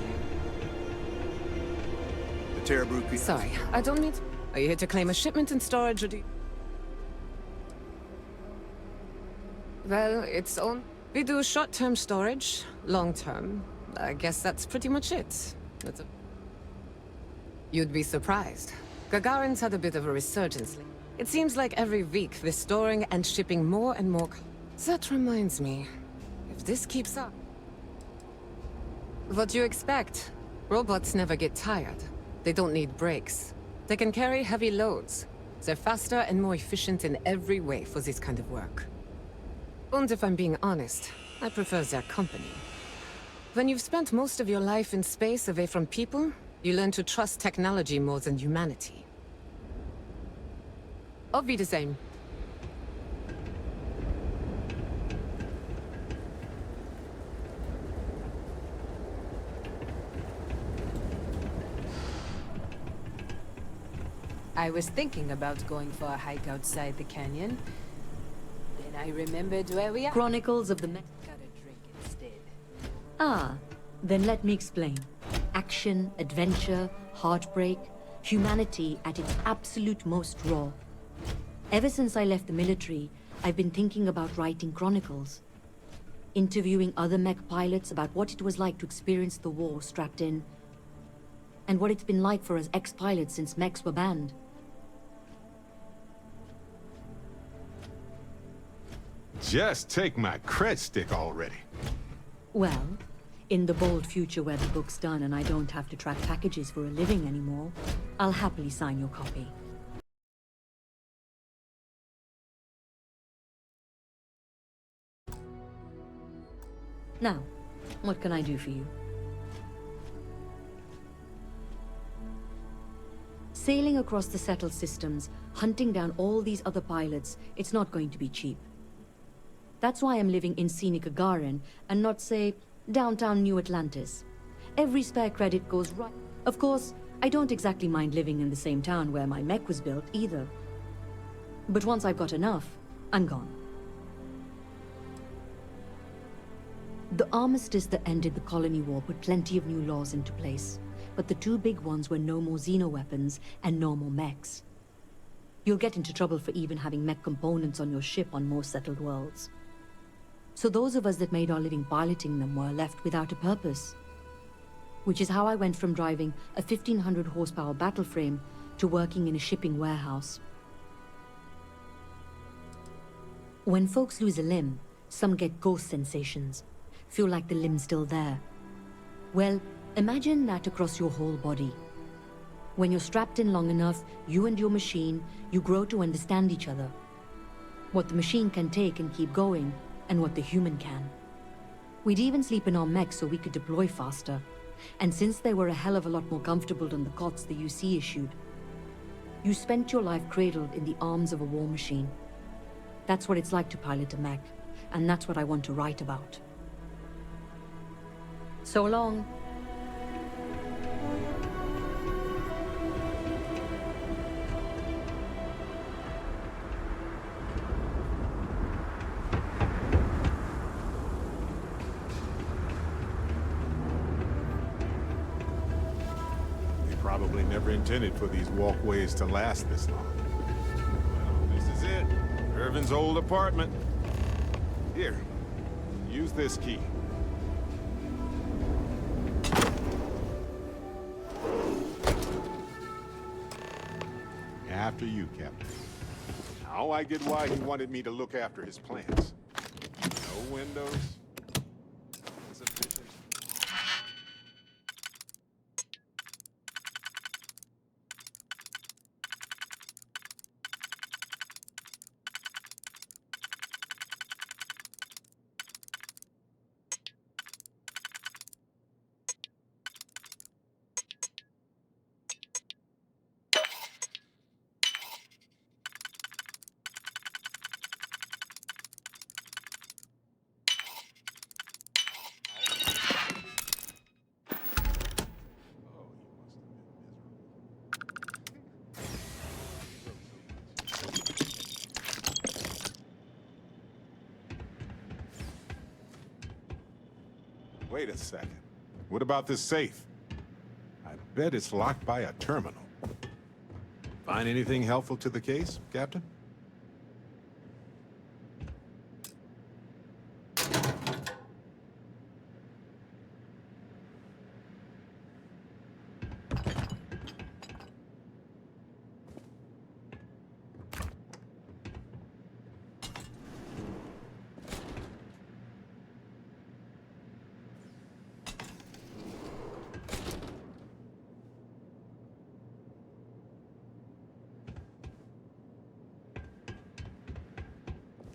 The Terrabrew people. Sorry, I don't mean to... Are you here to claim a shipment in storage, or do you... Well, it's on... We do short-term storage, long-term. I guess that's pretty much it. That's a... You'd be surprised. Gagarin's had a bit of a resurgence lately. It seems like every week they're storing and shipping more and more... That reminds me, if this keeps up... What do you expect? Robots never get tired. They don't need breaks. They can carry heavy loads. They're faster and more efficient in every way for this kind of work. And if I'm being honest, I prefer their company. When you've spent most of your life in space away from people, you learn to trust technology more than humanity. Auf Wiedersehen. I was thinking about going for a hike outside the canyon. Then I remembered where we are. Chronicles of the Got a drink instead. Ah, then let me explain. Action, adventure, heartbreak, humanity at its absolute most raw. Ever since I left the military, I've been thinking about writing chronicles. Interviewing other mech pilots about what it was like to experience the war strapped in, and what it's been like for us ex-pilots since mechs were banned. Just take my cred stick already. Well, in the bold future where the book's done and I don't have to track packages for a living anymore, I'll happily sign your copy. Now, what can I do for you? Sailing across the settled systems, hunting down all these other pilots, it's not going to be cheap. That's why I'm living in scenic Gagarin and not, say, downtown New Atlantis. Every spare credit goes right. Of course, I don't exactly mind living in the same town where my mech was built either. But once I've got enough, I'm gone. The armistice that ended the colony war put plenty of new laws into place, but the two big ones were no more xeno-weapons and no more mechs. You'll get into trouble for even having mech components on your ship on most settled worlds. So those of us that made our living piloting them were left without a purpose. Which is how I went from driving a 1500 horsepower battle frame to working in a shipping warehouse. When folks lose a limb, some get ghost sensations, feel like the limb's still there. Well, imagine that across your whole body. When you're strapped in long enough, you and your machine, you grow to understand each other. What the machine can take and keep going, and what the human can. We'd even sleep in our mechs so we could deploy faster. And since they were a hell of a lot more comfortable than the cots the UC issued, you spent your life cradled in the arms of a war machine. That's what it's like to pilot a mech, and that's what I want to write about. So long. Probably never intended for these walkways to last this long. Well, this is it. Ervin's old apartment. Here, use this key. After you, Captain. Now I get why he wanted me to look after his plants. No windows. Insufficient. Wait a second. What about this safe? I bet it's locked by a terminal. Find anything helpful to the case, Captain?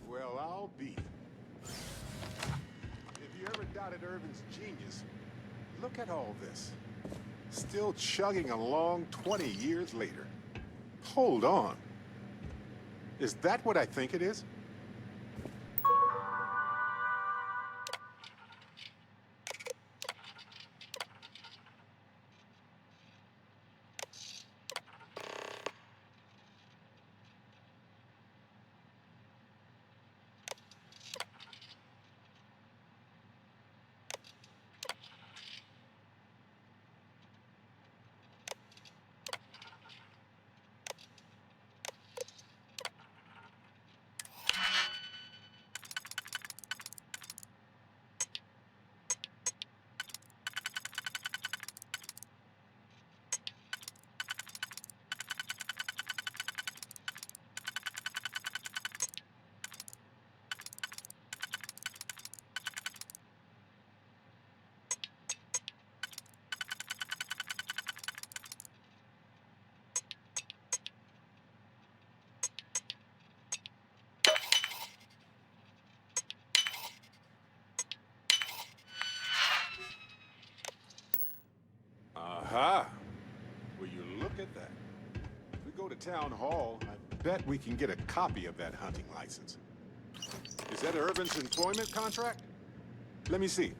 Well, I'll be. shot at Ervin's genius, look at all this. Still chugging along 20 years later. Hold on. Is that what I think it is? Aha! Will you look at that? If we go to Town Hall, I bet we can get a copy of that hunting license. Is that Ervin's employment contract? Let me see.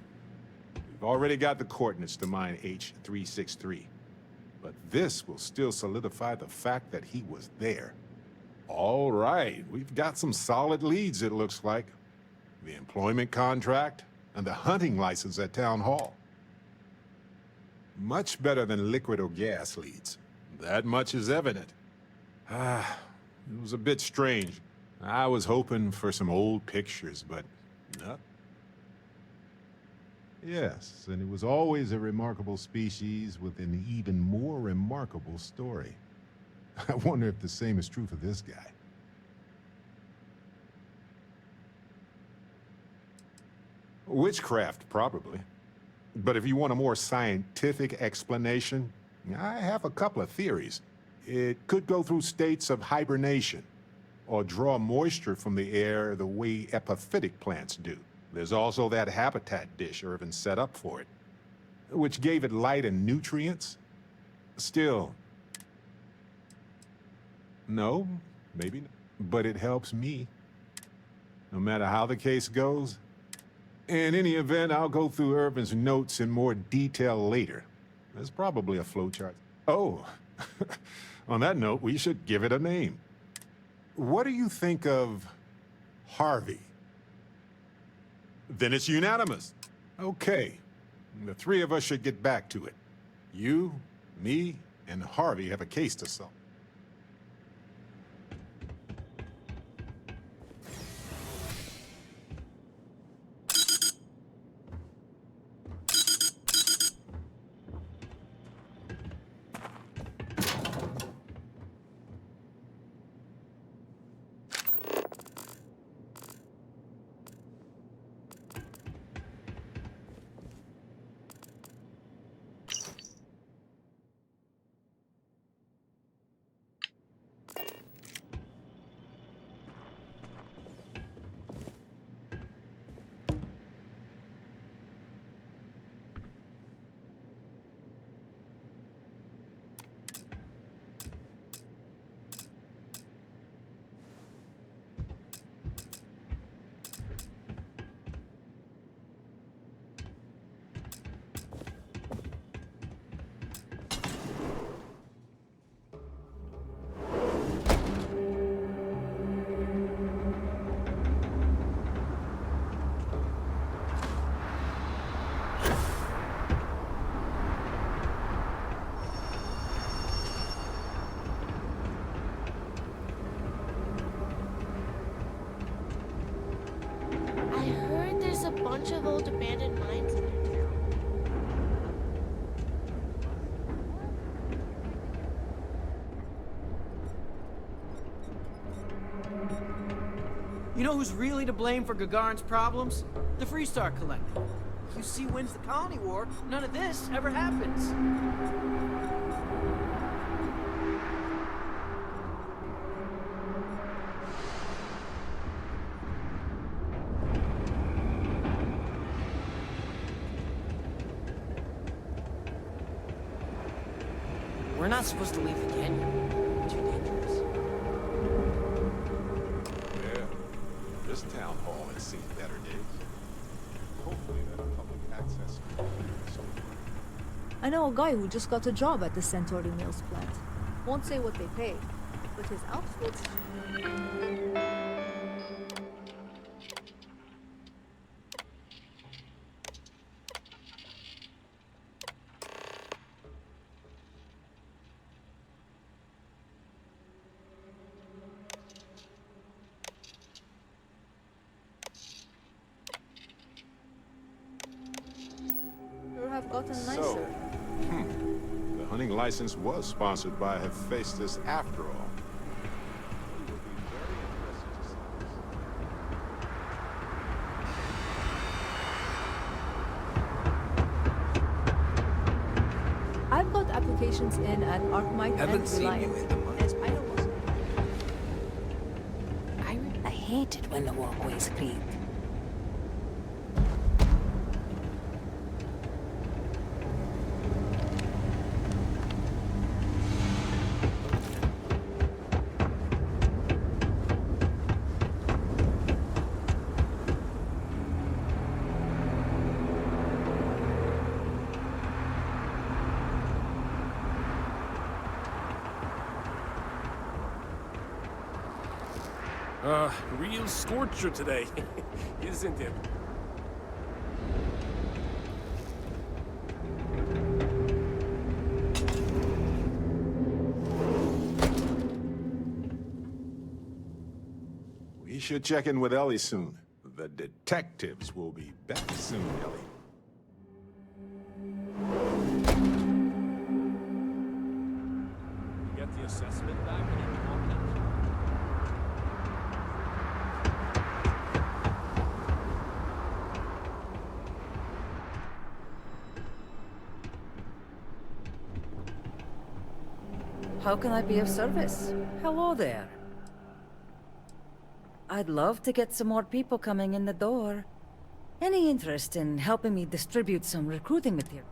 We've already got the coordinates to mine H363. But this will still solidify the fact that he was there. All right, we've got some solid leads, it looks like. The employment contract and the hunting license at Town Hall. Much better than liquid or gas leads. That much is evident. It was a bit strange. I was hoping for some old pictures, but no. Yes, and it was always a remarkable species with an even more remarkable story. I wonder if the same is true for this guy. Witchcraft, probably. But if you want a more scientific explanation, I have a couple of theories. It could go through states of hibernation, or draw moisture from the air the way epiphytic plants do. There's also that habitat dish Ervin set up for it, which gave it light and nutrients. Still, no, maybe not. But it helps me, no matter how the case goes. In any event, I'll go through Ervin's notes in more detail later. There's probably a flowchart. Oh, on that note, we should give it a name. What do you think of Harvey? Then it's unanimous. Okay, the three of us should get back to it. You, me, and Harvey have a case to solve. A bunch of old abandoned mines in your town. You know who's really to blame for Gagarin's problems? The Freestar Collective. QC wins the Colony War, none of this ever happens. not supposed to leave the canyon. Too dangerous. Yeah, this town hall has seen better days. Hopefully that public access. I know a guy who just got a job at the Centauri Mills plant. Won't say what they pay, but his outfit... have gotten nicer. So, the hunting license was sponsored by Hephaestus after all. I've got applications in at Arcmite and Reliant. I hate it when the walkways creak. Real scorcher today, isn't it? We should check in with Ellie soon. The detectives will be back soon, Ellie. You get the assessment back and everything. How can I be of service? Hello there. I'd love to get some more people coming in the door. Any interest in helping me distribute some recruiting material?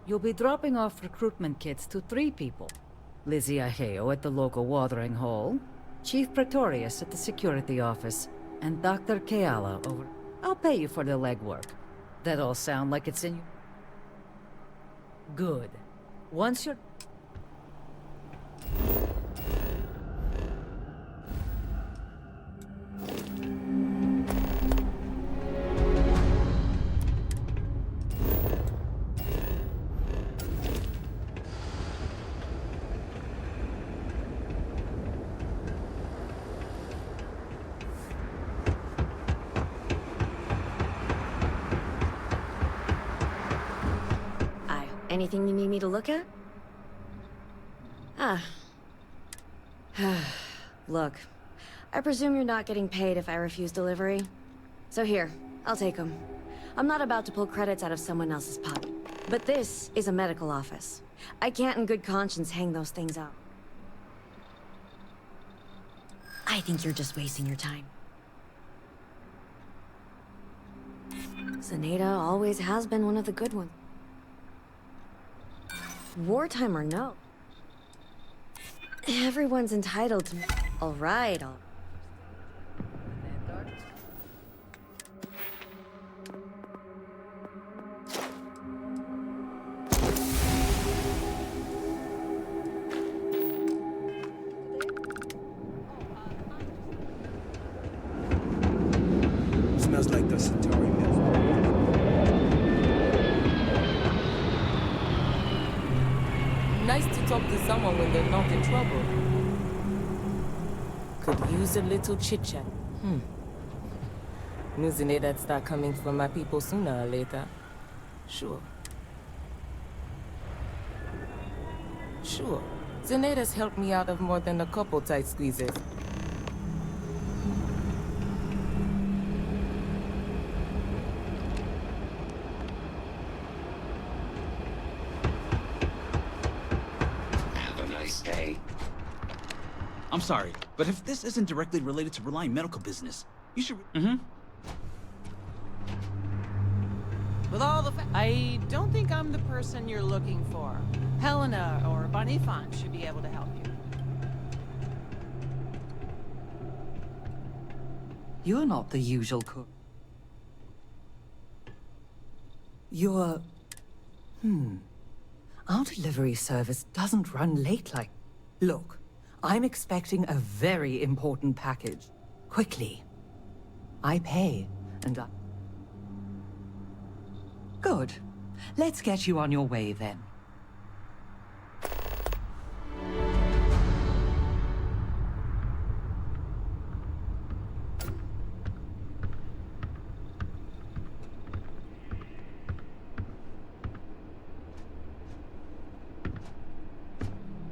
You'll be dropping off recruitment kits to 3 people. Lizzie Aheo at the local watering hole, Chief Pretorius at the security office, and Dr. Keala over... I'll pay you for the legwork. That all sound like it's in you? Good. Once you're... Anything you need me to look at? Look, I presume you're not getting paid if I refuse delivery. So here, I'll take them. I'm not about to pull credits out of someone else's pocket. But this is a medical office. I can't in good conscience hang those things out. I think you're just wasting your time. Zenaida always has been one of the good ones. Wartime or no, everyone's entitled to... All right. Smells like the Centauri Mills. Nice to talk to someone when they're not in trouble. Could use a little chit-chat. Knew Zenaide'd start coming for my people sooner or later. Sure. Zenaide's helped me out of more than a couple tight squeezes. I'm sorry, but if this isn't directly related to Reliant medical business, you should... With all the I don't think I'm the person you're looking for. Helena or Bonifant should be able to help you. You're not the usual cook. You're... Our delivery service doesn't run late like... Look, I'm expecting a very important package. Quickly. I pay, and I... Good. Let's get you on your way, then.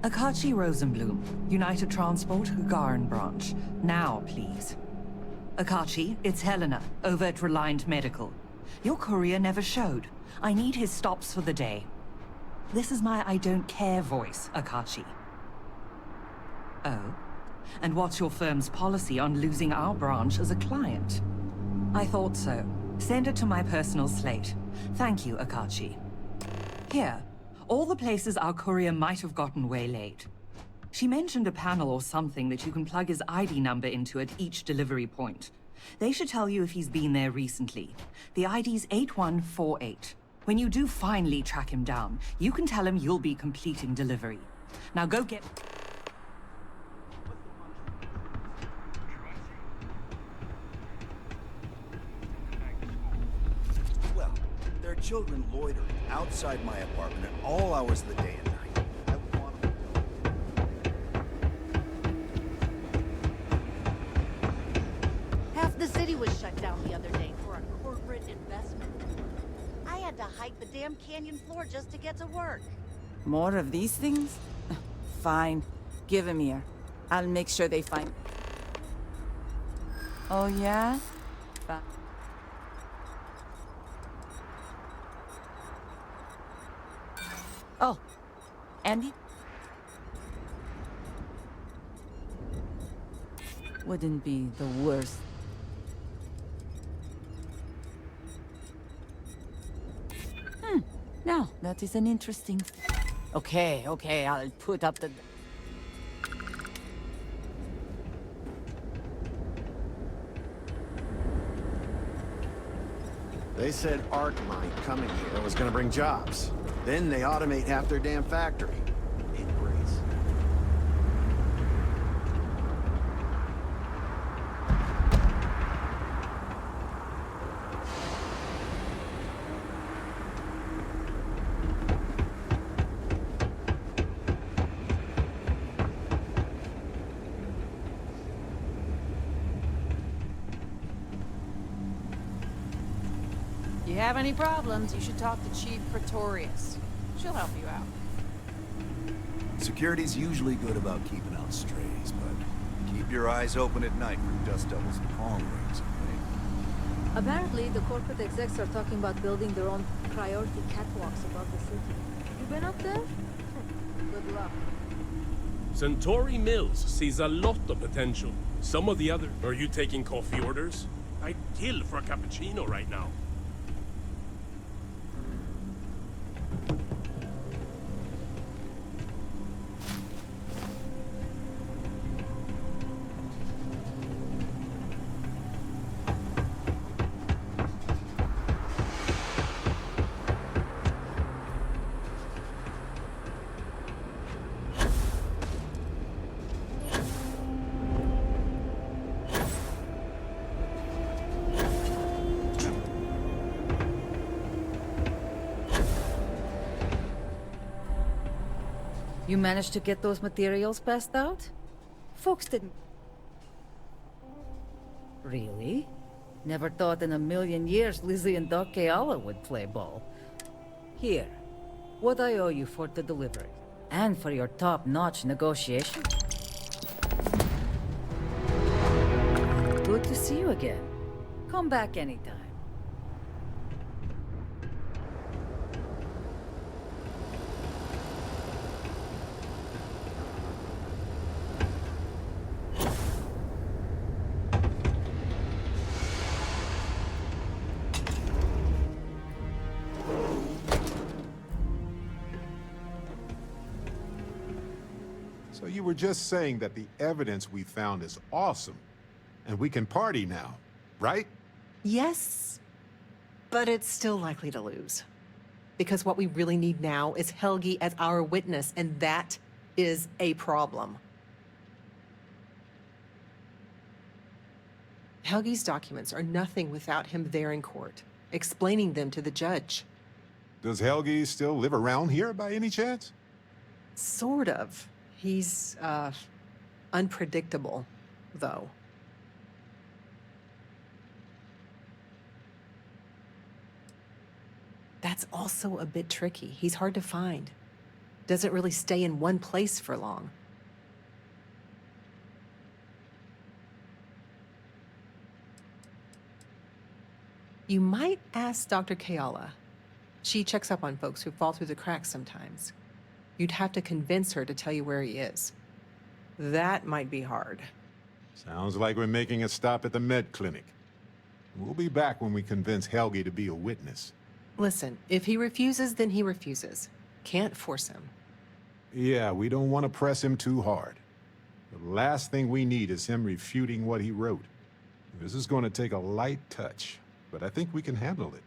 Akachi Rosenblum, United Transport, Gagarin Branch. Now, please. Akachi, it's Helena, over at Reliant Medical. Your courier never showed. I need his stops for the day. This is my I don't care voice, Akachi. Oh? And what's your firm's policy on losing our branch as a client? I thought so. Send it to my personal slate. Thank you, Akachi. Here. All the places our courier might have gotten waylaid. She mentioned a panel or something that you can plug his ID number into at each delivery point. They should tell you if he's been there recently. The ID's 8148. When you do finally track him down, you can tell him you'll be completing delivery. Now go get... Well, there are children loitering outside my apartment at all hours of the day and night. I would want them Half the city was shut down the other day for a corporate investment. I had to hike the damn canyon floor just to get to work. More of these things? Fine. Give him here. I'll make sure they find... Oh, yeah? Fine. Oh, Andy? Wouldn't be the worst. Now, that is an interesting... Okay, I'll put up the... They said arc mine coming here was gonna bring jobs. Then they automate half their damn factory. Ingrates. If you have any problems, you should talk to Chief Pretorius. She'll help you out. Security's usually good about keeping out strays, but keep your eyes open at night for dust devils and palm rings, okay? Apparently, the corporate execs are talking about building their own priority catwalks above the city. You been up there? Good luck. Centauri Mills sees a lot of potential. Some of the other... Are you taking coffee orders? I'd kill for a cappuccino right now. You managed to get those materials passed out? Folks didn't... Really? Never thought in a million years Lizzie and Doc Keala would play ball. Here, what I owe you for the delivery. And for your top-notch negotiation. Good to see you again. Come back anytime. So you were just saying that the evidence we found is awesome, and we can party now, right? Yes, but it's still likely to lose. Because what we really need now is Helgi as our witness, and that is a problem. Helgi's documents are nothing without him there in court, explaining them to the judge. Does Helgi still live around here by any chance? Sort of. He's, unpredictable, though. That's also a bit tricky. He's hard to find. Doesn't really stay in one place for long. You might ask Dr. Kayala. She checks up on folks who fall through the cracks sometimes. You'd have to convince her to tell you where he is. That might be hard. Sounds like we're making a stop at the med clinic. We'll be back when we convince Helgi to be a witness. Listen, if he refuses, then he refuses. Can't force him. Yeah, we don't want to press him too hard. The last thing we need is him refuting what he wrote. This is going to take a light touch, but I think we can handle it.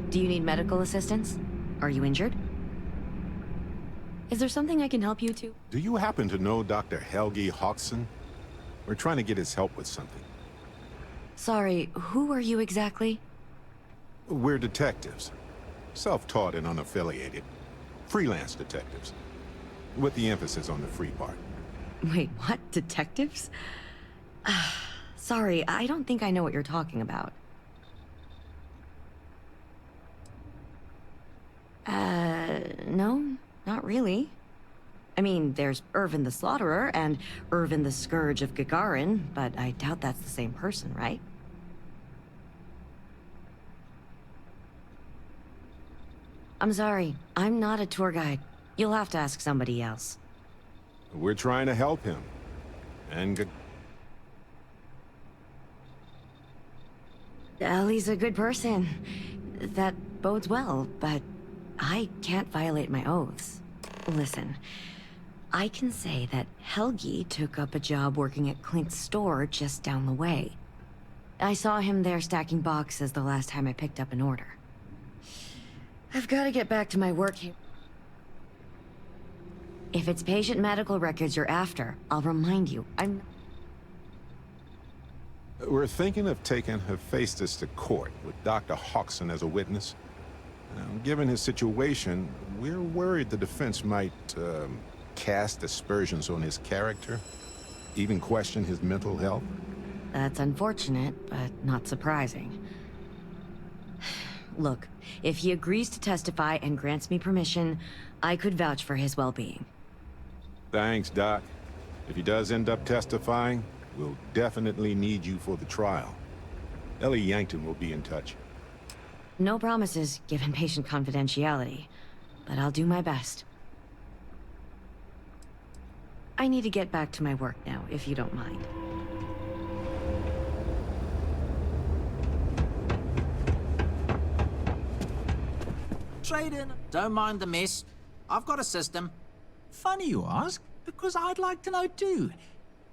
Do you need medical assistance? Are you injured? Is there something I can help you to? Do you happen to know Dr. Helgi Hawkson? We're trying to get his help with something. Sorry, who are you exactly? We're detectives. Self-taught and unaffiliated. Freelance detectives. With the emphasis on the free part. Wait, what? Detectives? Sorry, I don't think I know what you're talking about. No, not really. I mean, there's Ervin the Slaughterer and Ervin the Scourge of Gagarin, but I doubt that's the same person, right? I'm sorry, I'm not a tour guide. You'll have to ask somebody else. We're trying to help him. And Ellie's a good person. That bodes well, but I can't violate my oaths. Listen, I can say that Helgi took up a job working at Clint's store just down the way. I saw him there stacking boxes the last time I picked up an order. I've got to get back to my work here. If it's patient medical records you're after, I'll remind you, we're thinking of taking Hephaestus to court with Dr. Hawkson as a witness. Now, given his situation, we're worried the defense might cast aspersions on his character, even question his mental health. That's unfortunate, but not surprising. Look, if he agrees to testify and grants me permission, I could vouch for his well-being. Thanks, Doc. If he does end up testifying, we'll definitely need you for the trial. Ellie Yankton will be in touch. No promises, given patient confidentiality, but I'll do my best. I need to get back to my work now, if you don't mind. Trade in. Don't mind the mess. I've got a system. Funny you ask, because I'd like to know too.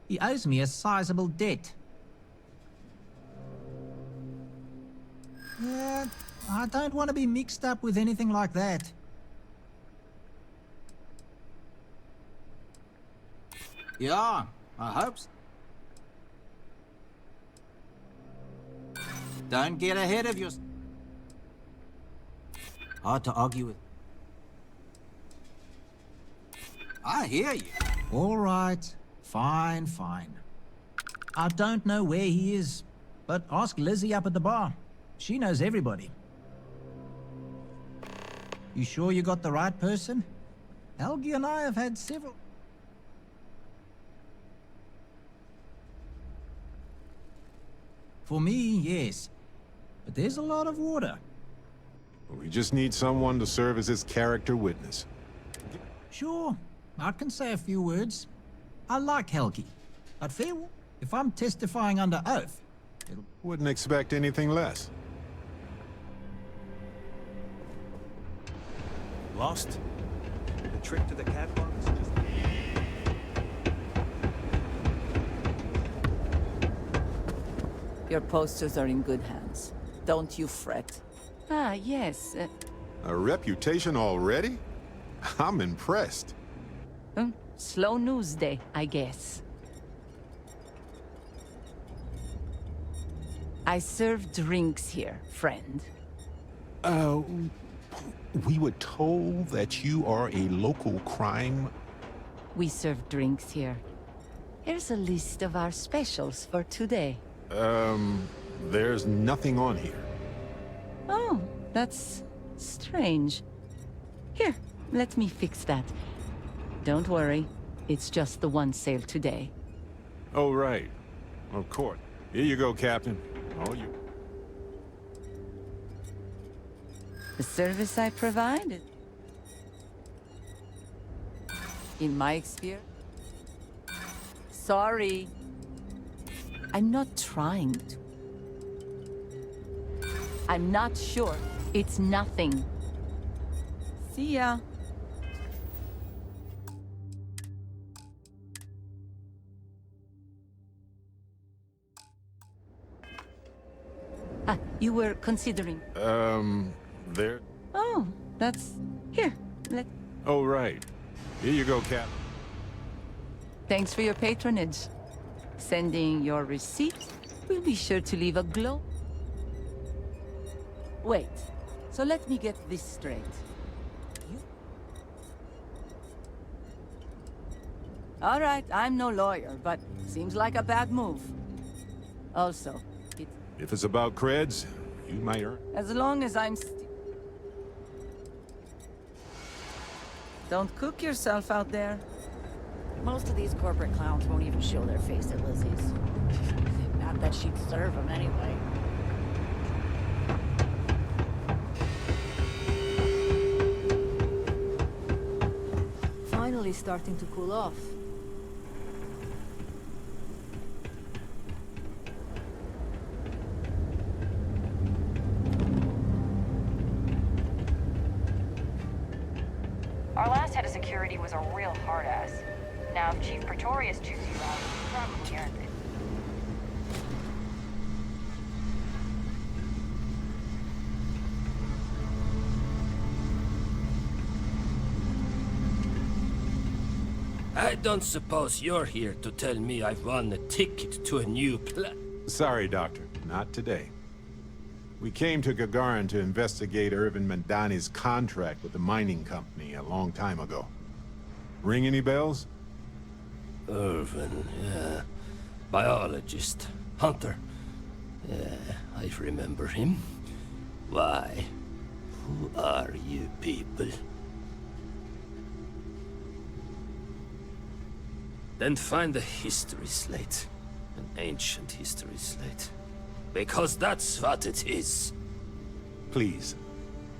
He owes me a sizable debt. I don't want to be mixed up with anything like that. Yeah, I hope so. Don't get ahead of yourself. Hard to argue with. I hear you. All right. Fine, fine. I don't know where he is, but ask Lizzie up at the bar. She knows everybody. You sure you got the right person? Helgi and I have had several... For me, yes. But there's a lot of water. We just need someone to serve as his character witness. Sure, I can say a few words. I like Helgi, but fair warning, if I'm testifying under oath, it'll... Wouldn't expect anything less. Lost? The trick to the catwalk is just... Your posters are in good hands. Don't you fret. Ah, yes. A reputation already? I'm impressed. Slow news day, I guess. I serve drinks here, friend. We were told that you are a local crime... We serve drinks here. Here's a list of our specials for today. There's nothing on here. Oh, that's strange. Here, let me fix that. Don't worry, it's just the one sale today. Oh, right. Of course. Here you go, Captain. All you... The service I provide? In my experience? Sorry. I'm not trying to. I'm not sure. It's nothing. See ya. Ah, you were considering... there... Oh, that's... Here, let... Oh, right. Here you go, Cap. Thanks for your patronage. Sending your receipt. We'll be sure to leave a glow. Wait, so let me get this straight. All right, I'm no lawyer, but seems like a bad move. Also, If it's about creds, you might earn... as long as I'm Don't cook yourself out there. Most of these corporate clowns won't even show their face at Lizzie's. Not that she'd serve them anyway. Finally starting to cool off. Our last head of security was a real hard-ass. Now, if Chief Pretorius chooses you out, you probably earned it. I don't suppose you're here to tell me I've won a ticket to a new Sorry, Doctor. Not today. We came to Gagarin to investigate Ervin Mandani's contract with the mining company a long time ago. Ring any bells? Ervin, yeah. Biologist. Hunter. Yeah, I remember him. Why? Who are you people? Then find a history slate. An ancient history slate. Because that's what it is. Please.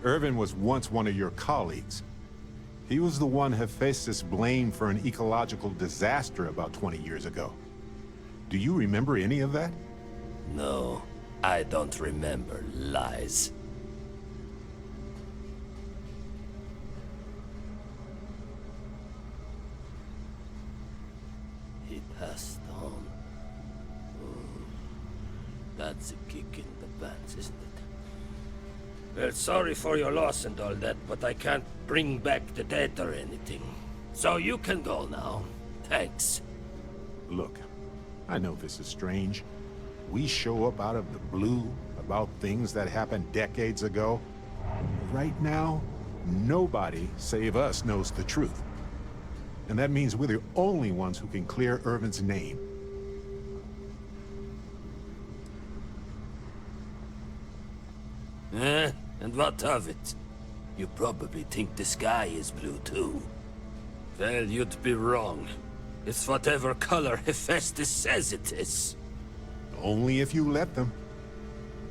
Ervin was once one of your colleagues. He was the one Hephaestus blamed for an ecological disaster about 20 years ago. Do you remember any of that? No, I don't remember lies. He passed on. That's a kick in the pants, isn't it? Well, sorry for your loss and all that, but I can't bring back the dead or anything. So you can go now. Thanks. Look, I know this is strange. we show up out of the blue about things that happened decades ago. Right now, nobody save us knows the truth. And that means we're the only ones who can clear Ervin's name. And what of it? You probably think the sky is blue too. Well, you'd be wrong. It's whatever color Hephaestus says it is. Only if you let them.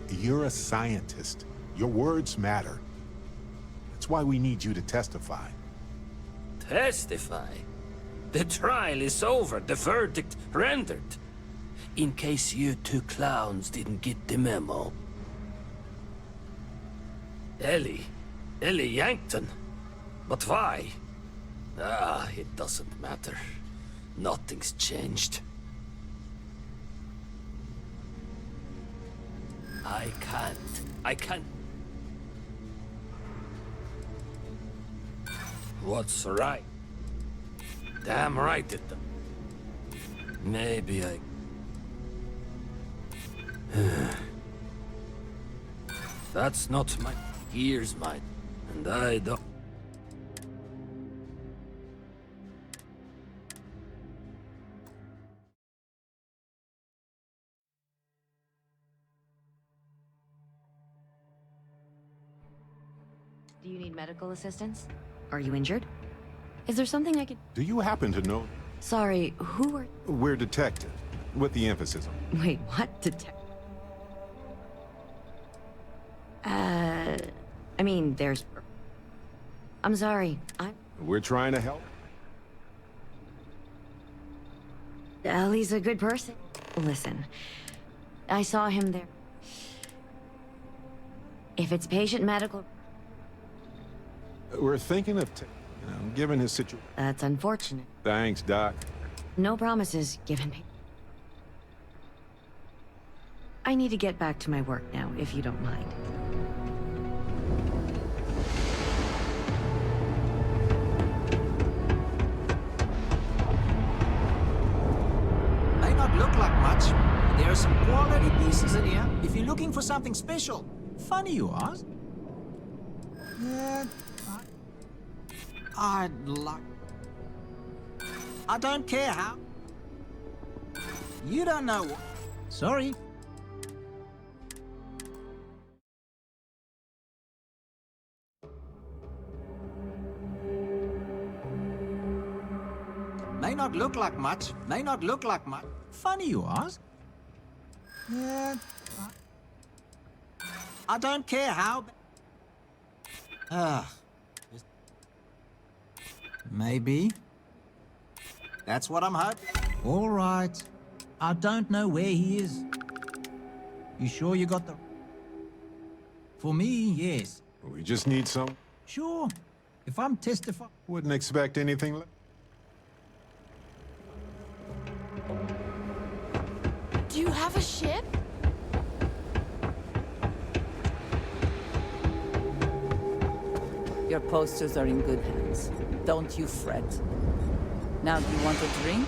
You're a scientist. Your words matter. That's why we need you to testify. Testify? The trial is over, the verdict rendered. In case you two clowns didn't get the memo. Ellie Yankton. But why? Ah, it doesn't matter. Nothing's changed. I can't. What's right? Damn right it does. Maybe I... That's not my... Here's mine. And I don't... Do you need medical assistance? Are you injured? Is there something I could... Do you happen to know? Sorry, who are... We're detectives, with the emphasis on... Wait, what? I mean, there's... I'm sorry, We're trying to help. Ellie's a good person. Listen, I saw him there. If it's patient medical... We're thinking of, given his situation. That's unfortunate. Thanks, Doc. No promises given me. I need to get back to my work now, if you don't mind. May not look like much, but there are some quality pieces in here if you're looking for something special. Funny you ask. I'd like... I don't care how... You don't know what... Sorry. May not look like much. May not look like much. Funny you ask. I don't care how... Maybe. That's what I'm hoping. All right. I don't know where he is. You sure you got the... For me, yes. We just need some... Sure. If I'm testifying... Wouldn't expect anything less. Do you have a ship? Your posters are in good hands. Don't you fret. Now, do you want a drink?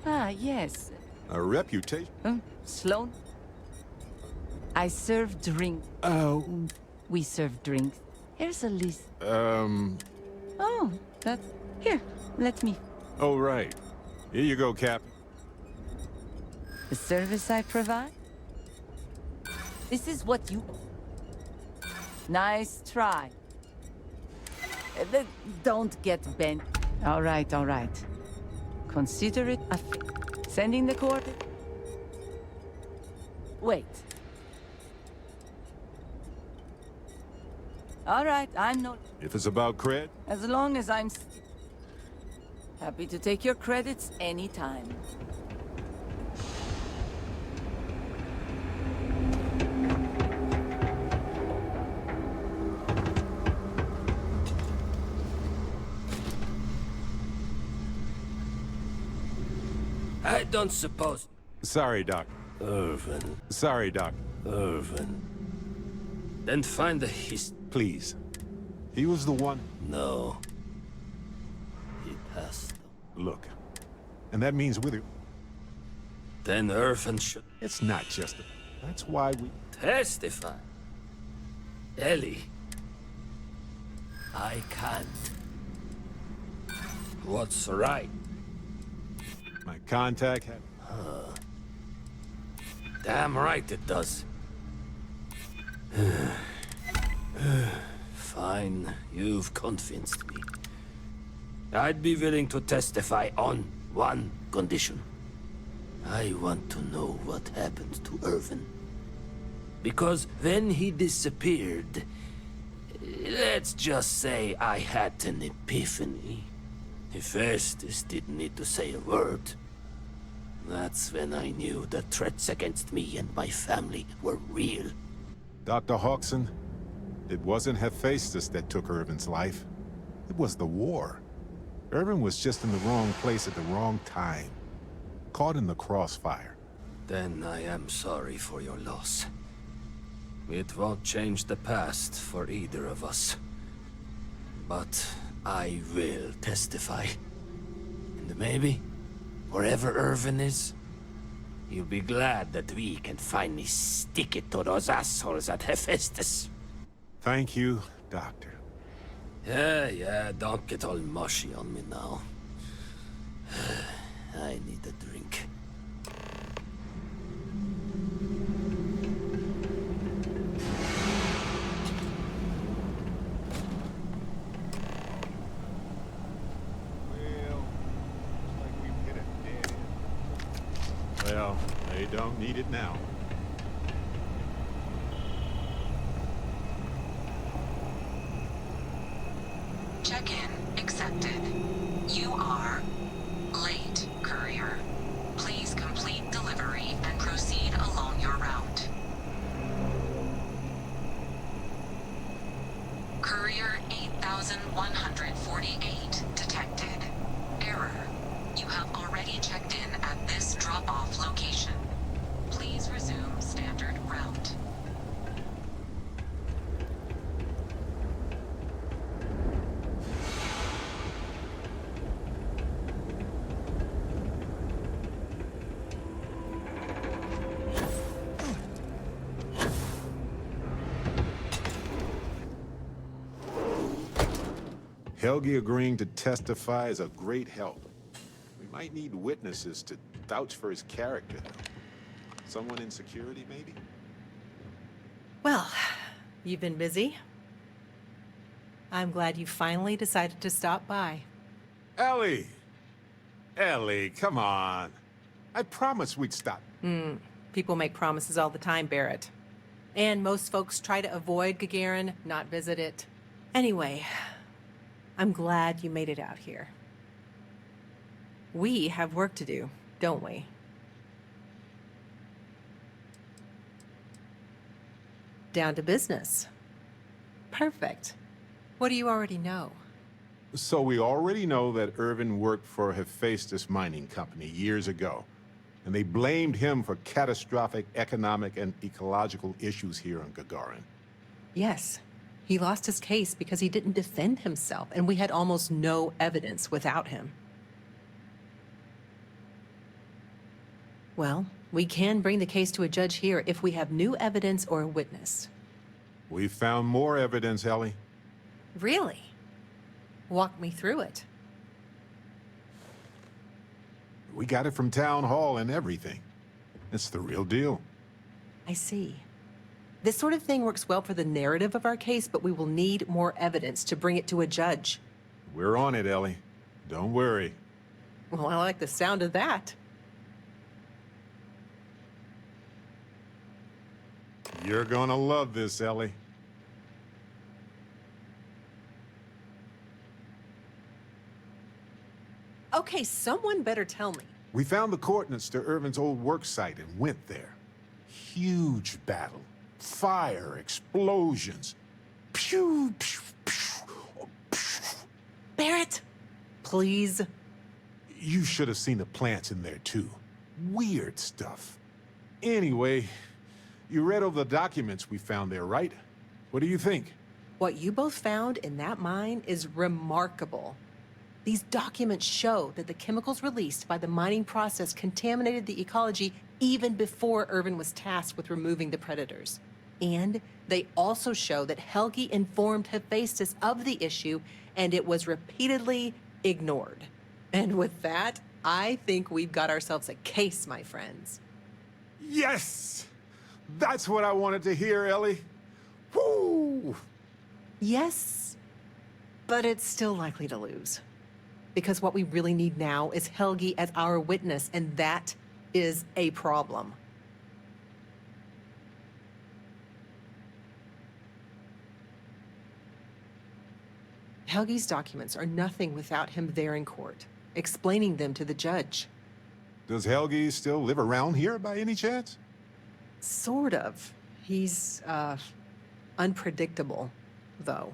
Ah, yes. A reputation? Sloan? I serve drink. Oh. We serve drinks. Here's a list. Oh, that... Here, let me... Oh, right. Here you go, Cap. The service I provide? This is what you... Nice try. Don't get bent. All right, all right. Consider it a... Sending the court... Wait. All right, I'm not... If it's about cred? As long as I'm... Happy to take your credits anytime. I don't suppose... Sorry, Doc. Ervin. Sorry, Doc. Ervin. Then find the Please. He was the one... No. He passed. Look. And that means with you... Then Ervin should It's not just a... That's why we... testify. Ellie, I can't. What's right? My contact had... Damn right it does. Fine, you've convinced me. I'd be willing to testify on one condition. I want to know what happened to Ervin. Because when he disappeared, let's just say I had an epiphany. Hephaestus didn't need to say a word. That's when I knew the threats against me and my family were real. Dr. Hawkson, it wasn't Hephaestus that took Ervin's life. It was the war. Ervin was just in the wrong place at the wrong time. Caught in the crossfire. Then I am sorry for your loss. It won't change the past for either of us. But I will testify. And maybe, wherever Ervin is, you'll be glad that we can finally stick it to those assholes at Hephaestus. Thank you, Doctor. Yeah, don't get all mushy on me now. I need a drink. Well, they don't need it now. Check-in accepted. You are late, courier. Please complete delivery and proceed along your route. Courier 8148 detected. Error. You have already checked in at this drop-off location. Please resume standard route. Helgi agreeing to testify is a great help. We might need witnesses to vouch for his character, though. Someone in security, maybe? Well, you've been busy. I'm glad you finally decided to stop by. Ellie! Ellie, come on. I promised we'd stop. People make promises all the time, Barrett. And most folks try to avoid Gagarin, not visit it. Anyway, I'm glad you made it out here. We have work to do, don't we? Down to business. Perfect. What do you already know? So we already know that Ervin worked for Hephaestus Mining Company years ago, and they blamed him for catastrophic economic and ecological issues here on Gagarin. Yes. He lost his case because he didn't defend himself, and we had almost no evidence without him. Well, we can bring the case to a judge here if we have new evidence or a witness. We found more evidence, Ellie. Really? Walk me through it. We got it from Town Hall and everything. It's the real deal. I see. This sort of thing works well for the narrative of our case, but we will need more evidence to bring it to a judge. We're on it, Ellie. Don't worry. Well, I like the sound of that. You're gonna love this, Ellie. Okay, someone better tell me. We found the coordinates to Ervin's old work site and went there. Huge battle. Fire, explosions. Pew, pew, pew, pew. Barrett, please. You should have seen the plants in there, too. Weird stuff. Anyway, you read over the documents we found there, right? What do you think? What you both found in that mine is remarkable. These documents show that the chemicals released by the mining process contaminated the ecology even before Ervin was tasked with removing the predators. And they also show that Helgi informed Hephaestus of the issue, and it was repeatedly ignored. And with that, I think we've got ourselves a case, my friends. Yes! That's what I wanted to hear, Ellie. Woo! Yes, but it's still likely to lose. Because what we really need now is Helgi as our witness, and that is a problem. Helgi's documents are nothing without him there in court, explaining them to the judge. Does Helgi still live around here by any chance? Sort of. He's, unpredictable, though.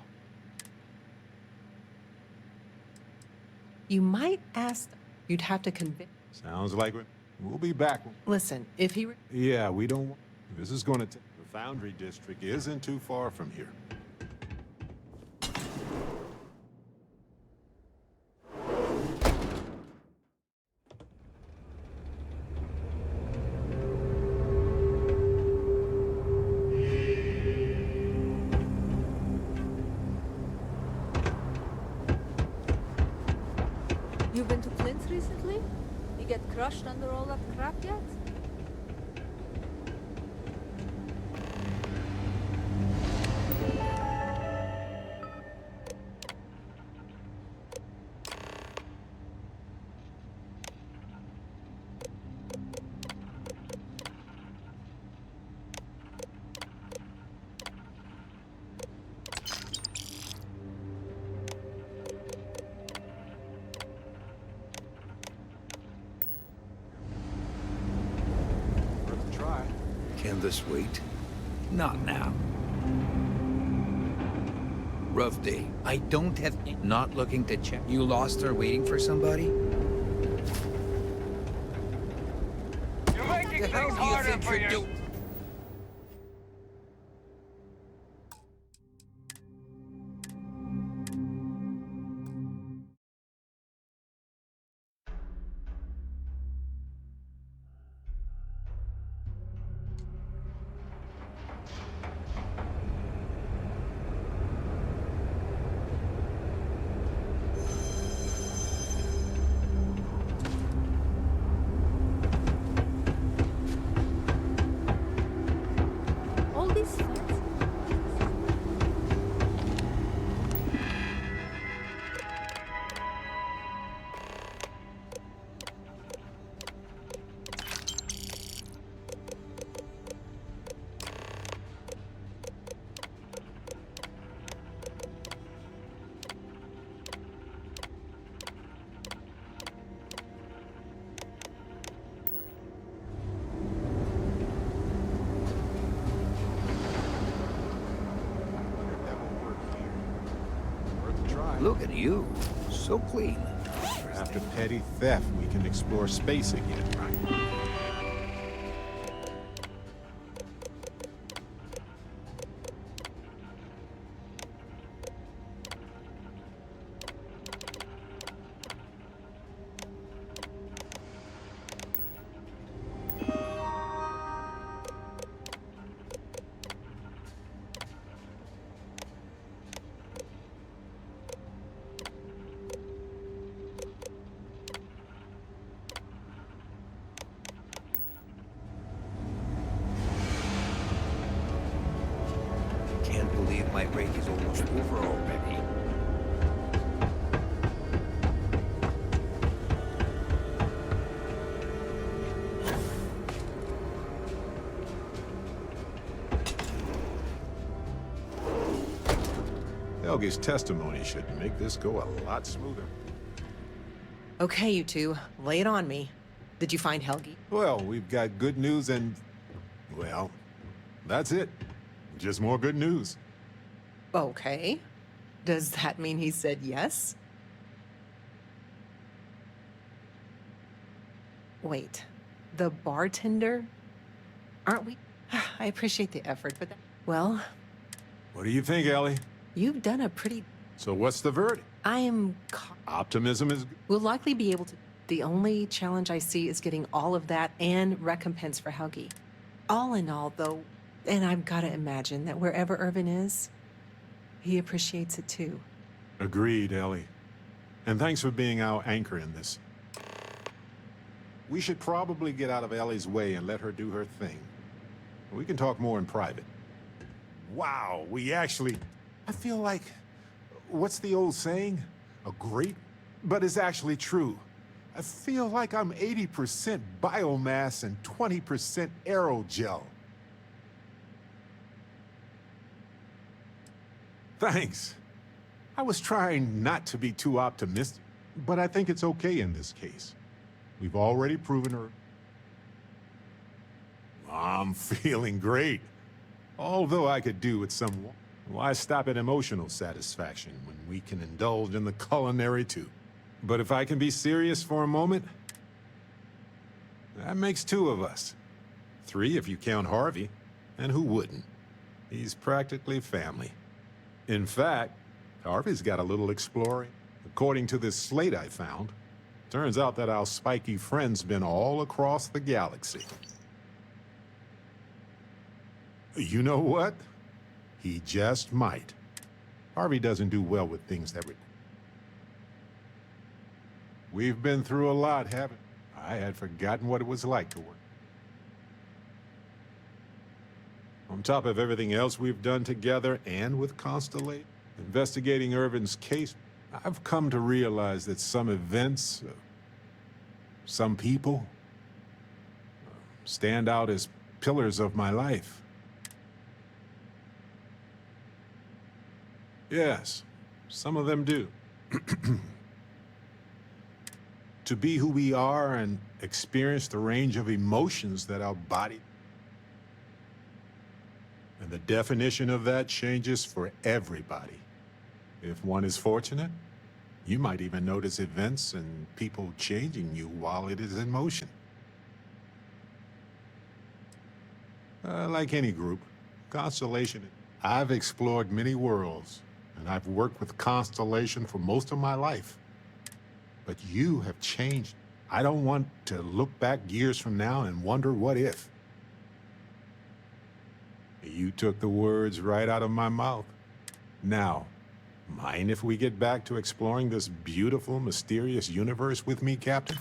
You might ask... You'd have to convince... Sounds like we'll be back. Listen, if he... Yeah, we don't... This is gonna take... The Foundry District isn't too far from here. You've been to Clint's recently? You get crushed under all that crap yet? Can this wait? Not now. Rough day. I don't have... Not looking to check. You lost her waiting for somebody? You're making The hell things do you harder think for you're yourself. doing? All these fence... Worth a try. Look at you. So clean. After petty theft, we can explore space again, right? Can't believe my break is almost over already. Helgi's testimony should make this go a lot smoother. Okay, you two, lay it on me. Did you find Helgi? Well, we've got good news and... Well, that's it. Just more good news. Okay. Does that mean he said yes? Wait, the bartender? Aren't we? I appreciate the effort, but well, What do you think, Ellie? you've done a pretty... So what's the verdict? I am... Optimism is... We'll likely be able to... The only challenge I see is getting all of that and recompense for Helgi. All in all, though, and I've got to imagine that wherever Ervin is, he appreciates it too. Agreed, Ellie. And thanks for being our anchor in this. We should probably get out of Ellie's way and let her do her thing. We can talk more in private. Wow, we actually... I feel like... What's the old saying? A great... But it's actually true. I feel like I'm 80% biomass and 20% aerogel. Thanks. I was trying not to be too optimistic, but I think it's okay in this case. We've already proven her. I'm feeling great. Although I could do with some... Why stop at emotional satisfaction when we can indulge in the culinary too? But if I can be serious for a moment, that makes 2 of us. 3 if you count Harvey, and who wouldn't? He's practically family. In fact, Harvey's got a little exploring. According to this slate I found, turns out that our spiky friend's been all across the galaxy. You know what? He just might. Harvey doesn't do well with things that require. We've been through a lot, haven't we? I had forgotten what it was like to work. On top of everything else we've done together and with Constellate, investigating Ervin's case, I've come to realize that some events, some people, stand out as pillars of my life. Yes, some of them do. To be who we are and experience the range of emotions that our body... And the definition of that changes for everybody. If one is fortunate, you might even notice events and people changing you while it is in motion. Like any group, Constellation... I've explored many worlds, and I've worked with Constellation for most of my life. But you have changed. I don't want to look back years from now and wonder what if. You took the words right out of my mouth. Now, mind if we get back to exploring this beautiful, mysterious universe with me, Captain?